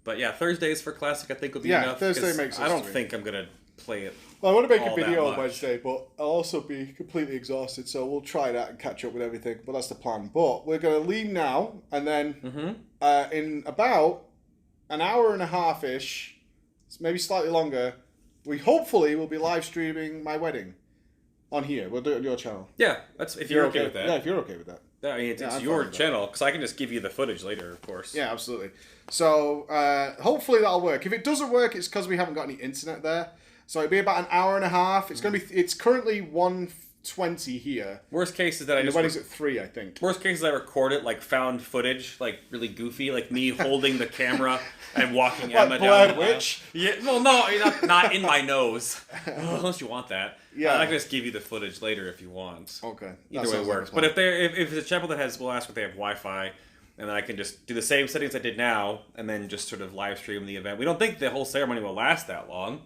Speaker 2: but yeah, Thursdays for Classic I think will be enough. Yeah,
Speaker 1: Thursday makes sense.
Speaker 2: I don't think I'm going to play it.
Speaker 1: Well, I want to make a video on Wednesday, but I'll also be completely exhausted, so we'll try that and catch up with everything. But that's the plan. But we're going to leave now, and then in about an hour and a half-ish, maybe slightly longer, we hopefully will be live streaming my wedding. On here. We'll do it on your channel.
Speaker 2: Yeah, that's if you're okay with that.
Speaker 1: Yeah, if you're okay with that.
Speaker 2: I mean, it's your channel, because I can just give you the footage later, of course.
Speaker 1: Yeah, absolutely. So, hopefully that'll work. If it doesn't work, it's because we haven't got any internet there. So it'll be about an hour and a half. It's currently 1:20 here.
Speaker 2: Worst case is that
Speaker 1: the wedding's at 3, I think.
Speaker 2: Worst case is I record it, found footage, really goofy, me holding the camera and walking Emma down the
Speaker 1: Witch?
Speaker 2: Yeah, well, no, not in my nose. Unless you want that. Yeah. I can just give you the footage later if you want.
Speaker 1: Okay.
Speaker 2: Either way works. But if it's a chapel that we'll ask if they have Wi-Fi, and then I can just do the same settings I did now, and then just sort of live stream the event. We don't think the whole ceremony will last that long.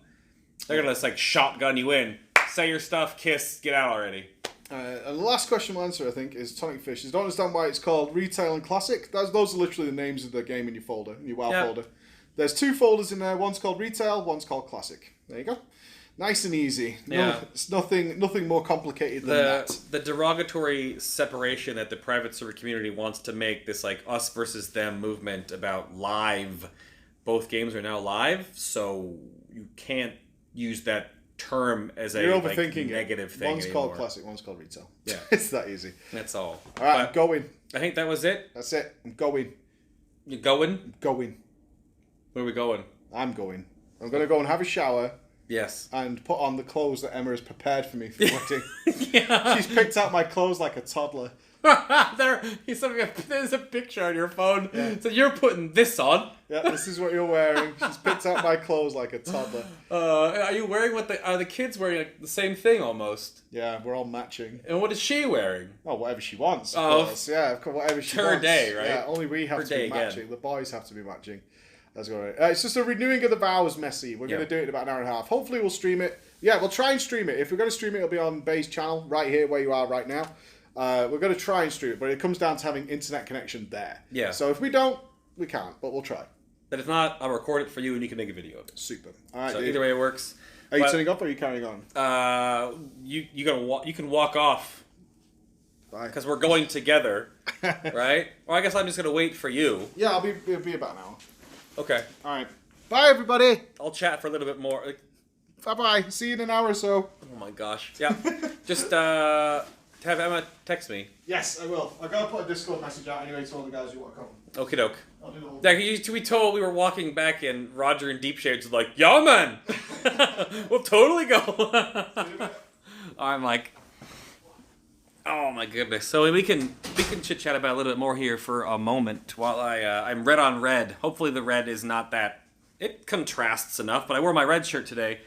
Speaker 2: They're going to shotgun you in. Say your stuff, kiss, get out already.
Speaker 1: And the last question we'll answer, I think, is Tonic Fish. I don't understand why it's called Retail and Classic. Those are literally the names of the game in your folder, in your WoW folder. There's 2 folders in there. One's called Retail, one's called Classic. There you go. Nice and easy.
Speaker 2: Yeah.
Speaker 1: It's nothing more complicated than that.
Speaker 2: The derogatory separation that the private server community wants to make, this like us versus them movement about live. Both games are now live, so you can't use that term as
Speaker 1: You're
Speaker 2: a
Speaker 1: overthinking
Speaker 2: negative thing
Speaker 1: One's
Speaker 2: anymore.
Speaker 1: called Classic, one's called Retail.
Speaker 2: Yeah.
Speaker 1: It's that easy.
Speaker 2: That's all.
Speaker 1: All right, I'm going.
Speaker 2: I think that was it.
Speaker 1: That's it. I'm going.
Speaker 2: You going?
Speaker 1: I'm going.
Speaker 2: Where are we going?
Speaker 1: I'm going. I'm going to go and have a shower.
Speaker 2: Yes.
Speaker 1: And put on the clothes that Emma has prepared for me for the wedding.
Speaker 2: Yeah.
Speaker 1: She's picked out my clothes like a toddler.
Speaker 2: There's a picture on your phone. Yeah. So you're putting this on.
Speaker 1: Yeah, this is what you're wearing. She's picked out my clothes like a toddler.
Speaker 2: Are you wearing are the kids wearing like the same thing almost?
Speaker 1: Yeah, we're all matching.
Speaker 2: And what is she wearing?
Speaker 1: Oh, whatever she wants. Of course. Yeah, of course, whatever she wants.
Speaker 2: Her day, right?
Speaker 1: Yeah, only we have
Speaker 2: Her
Speaker 1: to be matching.
Speaker 2: again.
Speaker 1: The boys have to be matching. That's great. It's just a renewing of the vows, Messy. We're going to do it in about an hour and a half. Hopefully we'll stream it. Yeah, we'll try and stream it. If we're going to stream it, it'll be on Bay's channel, right here where you are right now. We're going to try and stream it, but it comes down to having internet connection there.
Speaker 2: Yeah.
Speaker 1: So if we don't, we can't, but we'll try.
Speaker 2: But if not, I'll record it for you and you can make a video of it.
Speaker 1: Super. All right,
Speaker 2: so
Speaker 1: dude.
Speaker 2: either way it works.
Speaker 1: Are you turning up or are you carrying on?
Speaker 2: You can walk off.
Speaker 1: Bye.
Speaker 2: Because we're going together, right? Well, I guess I'm just going to wait for you.
Speaker 1: Yeah, it'll be about an hour.
Speaker 2: Okay.
Speaker 1: All right. Bye, everybody.
Speaker 2: I'll chat for a little bit more.
Speaker 1: Bye-bye. See you in an hour or so.
Speaker 2: Oh, my gosh. Yeah. Just have Emma text me.
Speaker 1: Yes, I will. I've got to put a Discord message out anyway to all the guys who want to come.
Speaker 2: Okie doke.
Speaker 1: I'll do the whole
Speaker 2: Yeah, we told we were walking back and Roger in Deep Shades was like, "Yeah, man, we'll totally go." I'm like, oh my goodness. So we can chit chat about it a little bit more here for a moment while I'm red on red. Hopefully the red is not that. It contrasts enough, but I wore my red shirt today.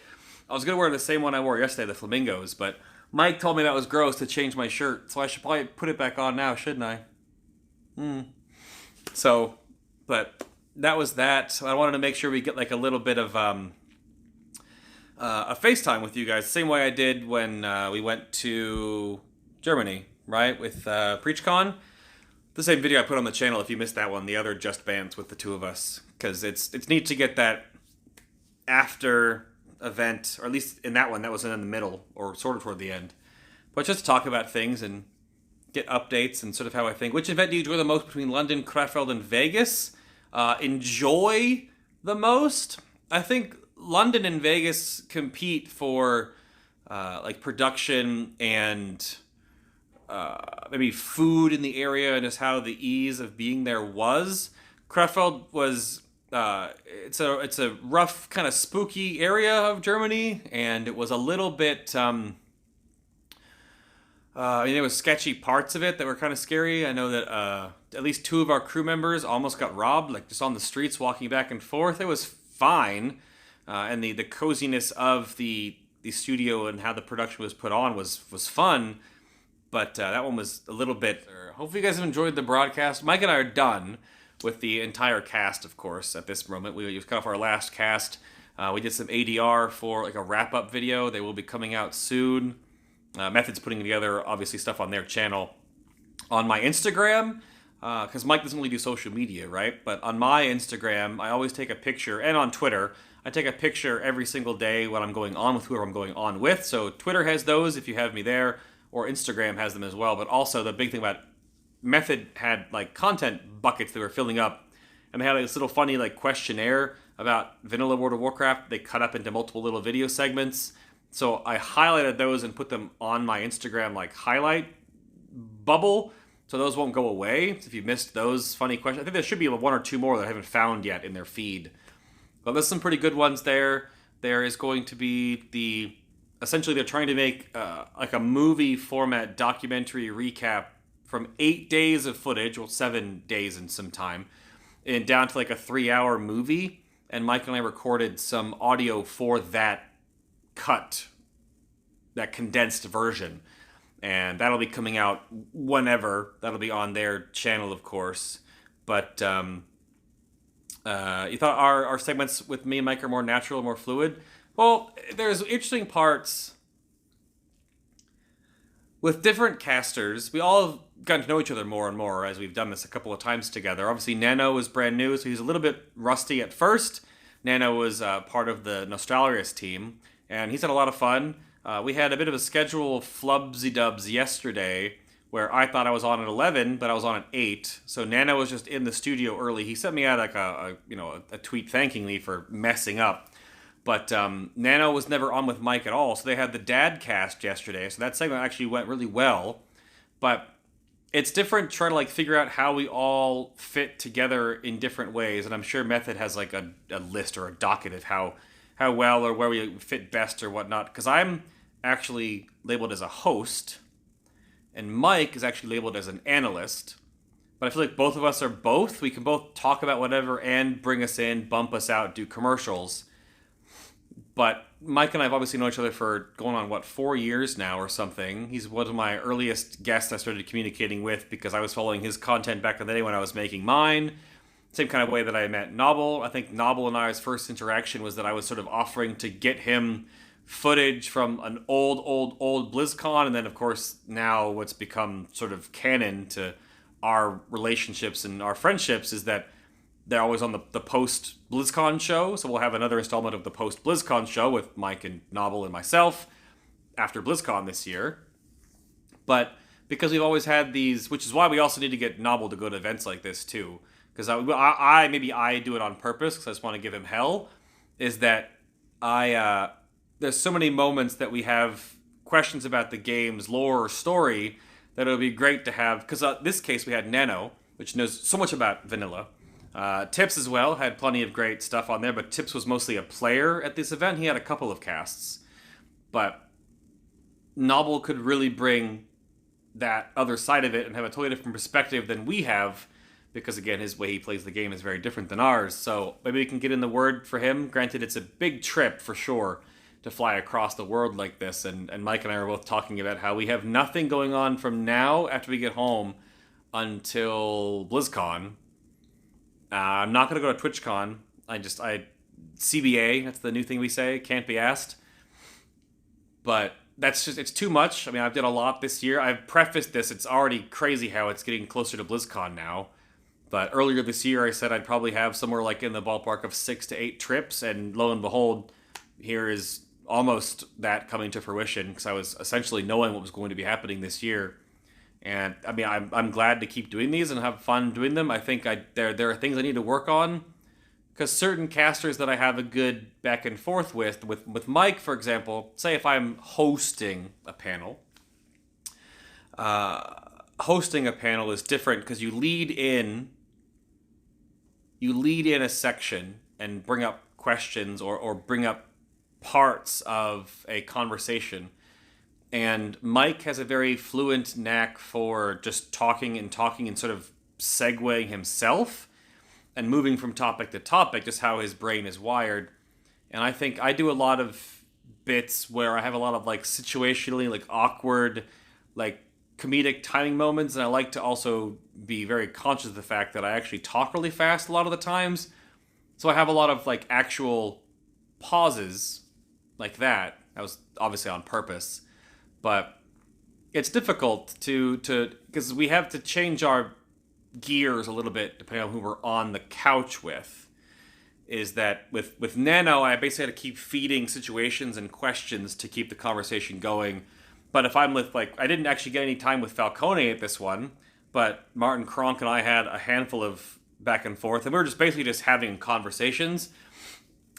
Speaker 2: I was gonna wear the same one I wore yesterday, the flamingos, but Mike told me that was gross to change my shirt, so I should probably put it back on now, shouldn't I? So, but that was that. I wanted to make sure we get like a little bit of a FaceTime with you guys, same way I did when we went to Germany, right, with PreachCon. The same video I put on the channel if you missed that one, the other Just Bants with the two of us, because it's neat to get that after event, or at least in that one that was in the middle or sort of toward the end, but just to talk about things and get updates and sort of how I think. Which event do you enjoy the most between London, Krefeld, and Vegas? Enjoy the most? I think London and Vegas compete for like production and maybe food in the area and just how the ease of being there was. Krefeld was it's a rough kind of spooky area of Germany, and it was a little bit there was sketchy parts of it that were kind of scary. I know that at least 2 of our crew members almost got robbed, like just on the streets walking back and forth. It was fine, and the coziness of the studio and how the production was put on was fun. But that one was a little bit. Hopefully, you guys have enjoyed the broadcast. Mike and I are done with the entire cast, of course. At this moment, we just cut off our last cast. We did some ADR for like a wrap-up video. They will be coming out soon. Method's putting together, obviously, stuff on their channel. On my Instagram, because Mike doesn't really do social media, right? But on my Instagram, I always take a picture, and on Twitter, I take a picture every single day when I'm going on with whoever I'm going on with. So Twitter has those if you have me there, or Instagram has them as well. But also the big thing about Method had like content buckets that were filling up, and they had this little funny like questionnaire about vanilla World of Warcraft. They cut up into multiple little video segments. So I highlighted those and put them on my Instagram like highlight bubble, so those won't go away. So if you missed those funny questions, I think there should be 1 or 2 more that I haven't found yet in their feed. But there's some pretty good ones there. There is going to be essentially they're trying to make like a movie format documentary recap from 8 days of footage, well 7 days and some time, and down to like a 3-hour movie. And Mike and I recorded some audio for that cut, that condensed version, and that'll be coming out whenever. That'll be on their channel, of course. But you thought our segments with me and Mike are more natural, more fluid? Well, there's interesting parts with different casters, we all have gotten to know each other more and more as we've done this a couple of times together. Obviously, Nano was brand new, so he's a little bit rusty at first. Nano was part of the Nostalrius team, and he's had a lot of fun. We had a bit of a schedule flubsy-dubs yesterday, where I thought I was on at 11, but I was on at 8. So Nano was just in the studio early. He sent me out like a tweet thanking me for messing up. But Nano was never on with Mike at all, so they had the dad cast yesterday. So that segment actually went really well. But it's different trying to like figure out how we all fit together in different ways. And I'm sure Method has like a list or a docket of how well or where we fit best or whatnot. Because I'm actually labeled as a host, and Mike is actually labeled as an analyst. But I feel like both of us are both. We can both talk about whatever and bring us in, bump us out, do commercials. But Mike and I have obviously known each other for going on, 4 years now or something. He's one of my earliest guests I started communicating with because I was following his content back in the day when I was making mine. Same kind of way that I met Nobble. I think Nobble and I's first interaction was that I was sort of offering to get him footage from an old BlizzCon, and then of course now what's become sort of canon to our relationships and our friendships is that they're always on the post BlizzCon show. So we'll have another installment of the post BlizzCon show with Mike and Nobble and myself after BlizzCon this year. But because we've always had these, which is why we also need to get Nobble to go to events like this too. Because maybe I do it on purpose because I just want to give him hell. Is that there's so many moments that we have questions about the game's lore or story that it would be great to have. Because this case we had Nano, which knows so much about vanilla. Tips as well had plenty of great stuff on there, but Tips was mostly a player at this event. He had a couple of casts, but Nobble could really bring that other side of it and have a totally different perspective than we have, because again, his way he plays the game is very different than ours. So maybe we can get in the word for him. Granted, it's a big trip for sure to fly across the world like this, and Mike and I were both talking about how we have nothing going on from now after we get home until BlizzCon. I'm not going to go to TwitchCon. CBA, that's the new thing we say, can't be asked. But it's too much. I mean, I've done a lot this year. I've prefaced this, it's already crazy how it's getting closer to BlizzCon now. But earlier this year, I said I'd probably have somewhere like in the ballpark of 6 to 8 trips, and lo and behold, here is almost that coming to fruition, because I was essentially knowing what was going to be happening this year. And I mean, I'm glad to keep doing these and have fun doing them. I think there are things I need to work on, because certain casters that I have a good back and forth with Mike, for example, say if I'm hosting a panel, hosting a panel is different because you lead in a section and bring up questions or bring up parts of a conversation. And Mike has a very fluent knack for just talking and sort of segueing himself and moving from topic to topic, just how his brain is wired. And I think I do a lot of bits where I have a lot of like situationally like awkward, like comedic timing moments. And I like to also be very conscious of the fact that I actually talk really fast a lot of the times. So I have a lot of like actual pauses like that. That was obviously on purpose. But it's difficult to because we have to change our gears a little bit depending on who we're on the couch with. Is that with Nano, I basically had to keep feeding situations and questions to keep the conversation going. But if I'm with, like, I didn't actually get any time with Falcone at this one, but Martin Kronk and I had a handful of back and forth, and we were just basically just having conversations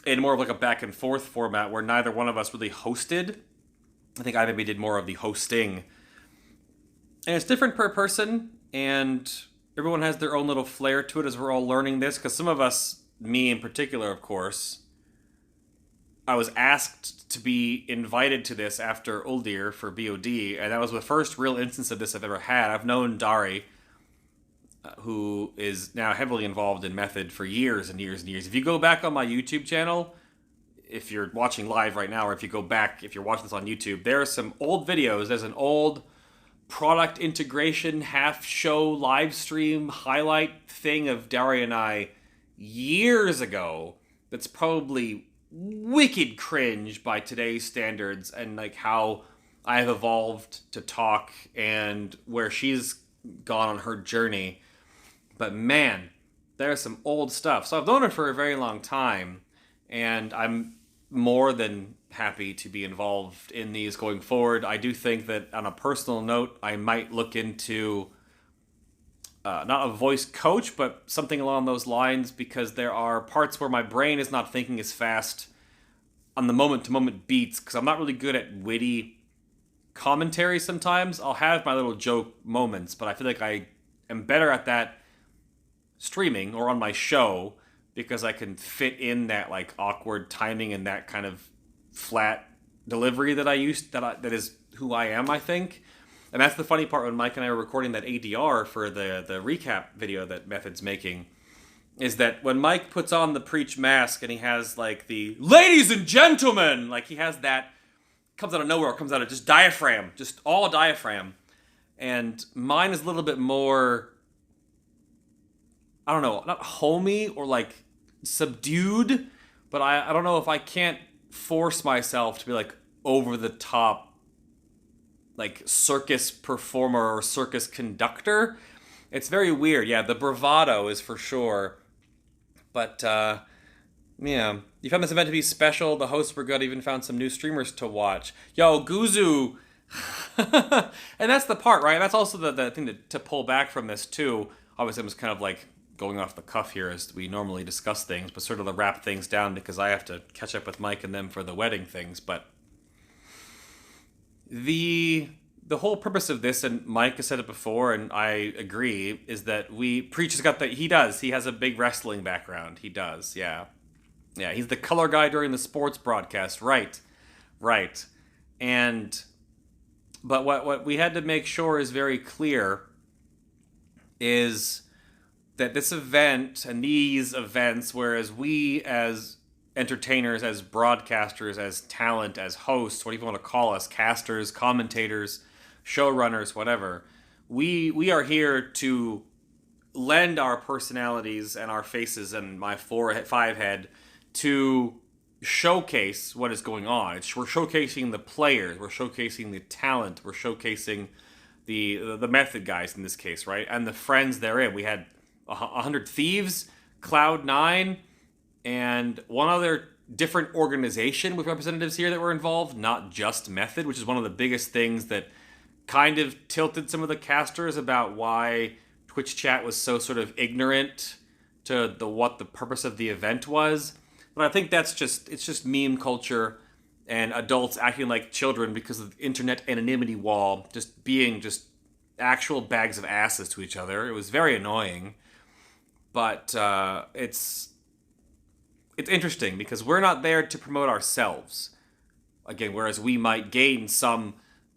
Speaker 2: in more of like a back and forth format where neither one of us really hosted. I think I maybe did more of the hosting. And it's different per person, and everyone has their own little flair to it as we're all learning this, because some of us, me in particular, of course, I was asked to be invited to this after Uldir for BOD, and that was the first real instance of this I've ever had. I've known Dari, who is now heavily involved in Method for years and years and years. If you go back on my YouTube channel, if you're watching live right now, or if you're watching this on YouTube, there are some old videos. There's an old product integration half-show live stream highlight thing of Dari and I years ago that's probably wicked cringe by today's standards, and like how I have evolved to talk and where she's gone on her journey. But man, there's some old stuff. So I've known her for a very long time, and I'm more than happy to be involved in these going forward. I do think that on a personal note, I might look into not a voice coach, but something along those lines, because there are parts where my brain is not thinking as fast on the moment-to-moment beats, because I'm not really good at witty commentary sometimes. I'll have my little joke moments, but I feel like I am better at that streaming or on my show, because I can fit in that like awkward timing and that kind of flat delivery that that is who I am, I think. And that's the funny part when Mike and I were recording that ADR for the recap video that Method's making, is that when Mike puts on the preach mask and he has like the ladies and gentlemen, like he has that, comes out of nowhere, comes out of just diaphragm, just all diaphragm. And mine is a little bit more, I don't know, not homey or like subdued, but I don't know if I can't force myself to be like over the top, like circus performer or circus conductor. It's very weird. Yeah, the bravado is for sure. But, yeah, you found this event to be special. The hosts were good. Even found some new streamers to watch. Yo, Guzu. And that's the part, right? That's also the thing to pull back from this, too. Obviously, I'm just kind of like going off the cuff here as we normally discuss things, but sort of to wrap things down because I have to catch up with Mike and them for the wedding things. But the whole purpose of this, and Mike has said it before, and I agree, is that Preach has got that. He has a big wrestling background. He does, yeah. Yeah, he's the color guy during the sports broadcast. Right. But what we had to make sure is very clear is that this event and these events, whereas we as entertainers, as broadcasters, as talent, as hosts, whatever you want to call us, casters, commentators, showrunners, whatever, we are here to lend our personalities and our faces and my 5 head to showcase what is going on. We're showcasing the players, we're showcasing the talent, we're showcasing the method guys in this case, right? And the friends therein. We had 100 Thieves, Cloud9, and one other different organization with representatives here that were involved, not just Method, which is one of the biggest things that kind of tilted some of the casters about why Twitch chat was so sort of ignorant to what the purpose of the event was. But I think it's just meme culture and adults acting like children because of the internet anonymity wall, just being just actual bags of asses to each other. It was very annoying. But it's interesting because we're not there to promote ourselves. Again, whereas we might gain some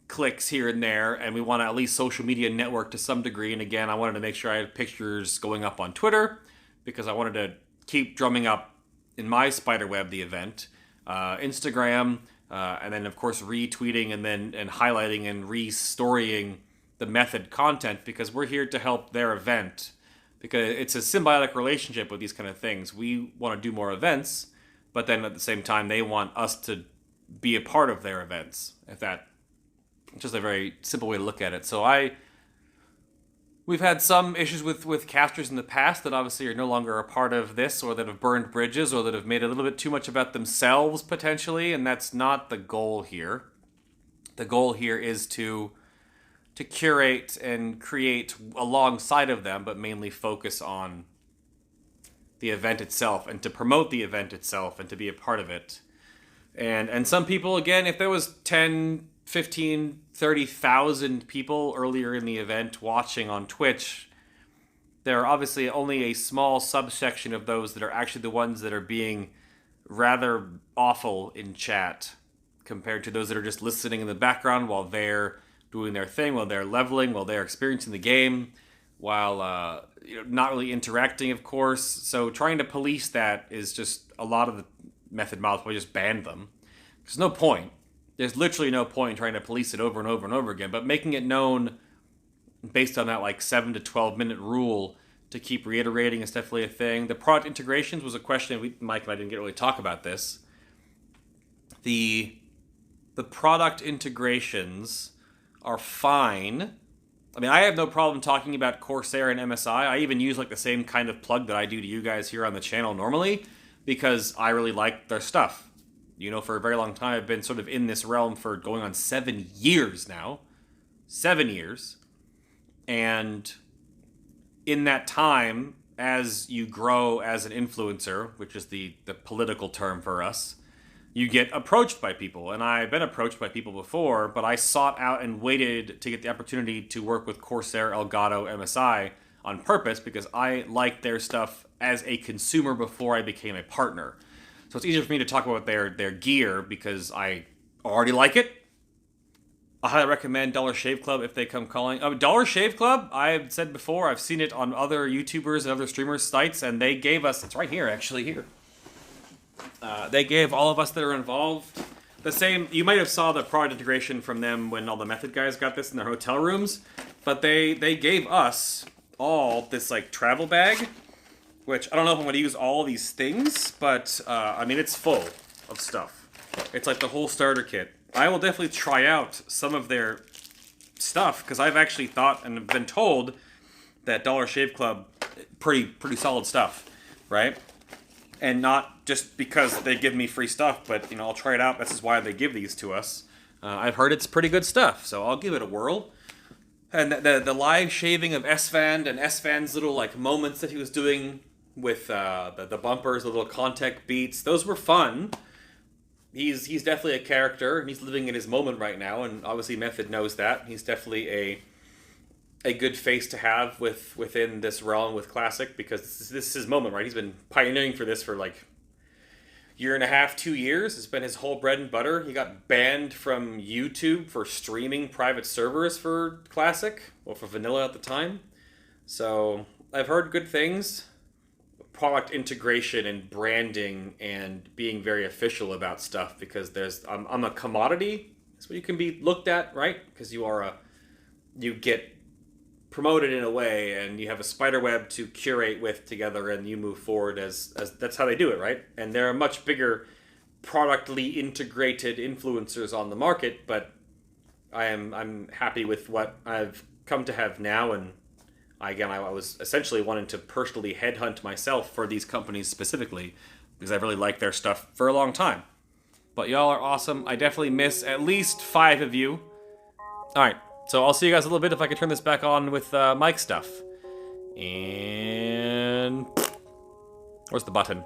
Speaker 2: clicks here and there, and we want to at least social media network to some degree. And again, I wanted to make sure I had pictures going up on Twitter because I wanted to keep drumming up in my spiderweb the event, Instagram, and then of course retweeting and highlighting and restorying the Method content because we're here to help their event. Because it's a symbiotic relationship with these kind of things. We want to do more events, but then at the same time, they want us to be a part of their events. If that, just a very simple way to look at it. So we've had some issues with casters in the past that obviously are no longer a part of this, or that have burned bridges, or that have made a little bit too much about themselves potentially, and that's not the goal here. The goal here is to curate and create alongside of them, but mainly focus on the event itself and to promote the event itself and to be a part of it. And some people, again, if there was 10, 15, 30,000 people earlier in the event watching on Twitch, there are obviously only a small subsection of those that are actually the ones that are being rather awful in chat compared to those that are just listening in the background while they're doing their thing, while they're leveling, while they're experiencing the game, while not really interacting, of course. So trying to police that is just a lot of the Method models probably just banned them. There's no point. There's literally no point in trying to police it over and over and over again, but making it known based on that like 7 to 12 minute rule to keep reiterating is definitely a thing. The product integrations was a question Mike and I didn't get really talk about this. The the product integrations are fine. I mean, I have no problem talking about Corsair and MSI. I even use like the same kind of plug that I do to you guys here on the channel normally because I really like their stuff. You know, for a very long time, I've been sort of in this realm for going on 7 years now. 7 years. And in that time, as you grow as an influencer, which is the political term for us, you get approached by people. And I've been approached by people before, but I sought out and waited to get the opportunity to work with Corsair, Elgato, MSI on purpose because I liked their stuff as a consumer before I became a partner. So it's easier for me to talk about their gear because I already like it. I highly recommend Dollar Shave Club if they come calling. Dollar Shave Club, I've said before, I've seen it on other YouTubers and other streamers' sites, and they gave us, it's right here, actually, here. They gave all of us that are involved the same, you might have saw the product integration from them when all the Method guys got this in their hotel rooms, but they gave us all this, like, travel bag, which I don't know if I'm going to use all these things, but, I mean, it's full of stuff. It's like the whole starter kit. I will definitely try out some of their stuff, because I've actually thought and been told that Dollar Shave Club, pretty solid stuff, right? And not just because they give me free stuff, but, you know, I'll try it out. This is why they give these to us. I've heard it's pretty good stuff, so I'll give it a whirl. And the live shaving of Svan and Svan's little, like, moments that he was doing with the bumpers, the little contact beats, those were fun. He's definitely a character, and he's living in his moment right now, and obviously Method knows that. He's definitely a good face to have within this realm with Classic, because this is his moment, right? He's been pioneering for this for like year and a half, 2 years. It's been his whole bread and butter. He got banned from YouTube for streaming private servers for Classic, or for Vanilla at the time. So I've heard good things. Product integration and branding and being very official about stuff, because I'm a commodity. That's what you can be looked at, right? Because you get promoted in a way, and you have a spider web to curate with together, and you move forward as that's how they do it, right? And there are much bigger productly integrated influencers on the market, but I'm happy with what I've come to have now. And I was essentially wanting to personally headhunt myself for these companies specifically, because I really liked their stuff for a long time. But y'all are awesome. I definitely miss at least 5 of you. Alright, so I'll see you guys a little bit if I can turn this back on with mic stuff. And where's the button?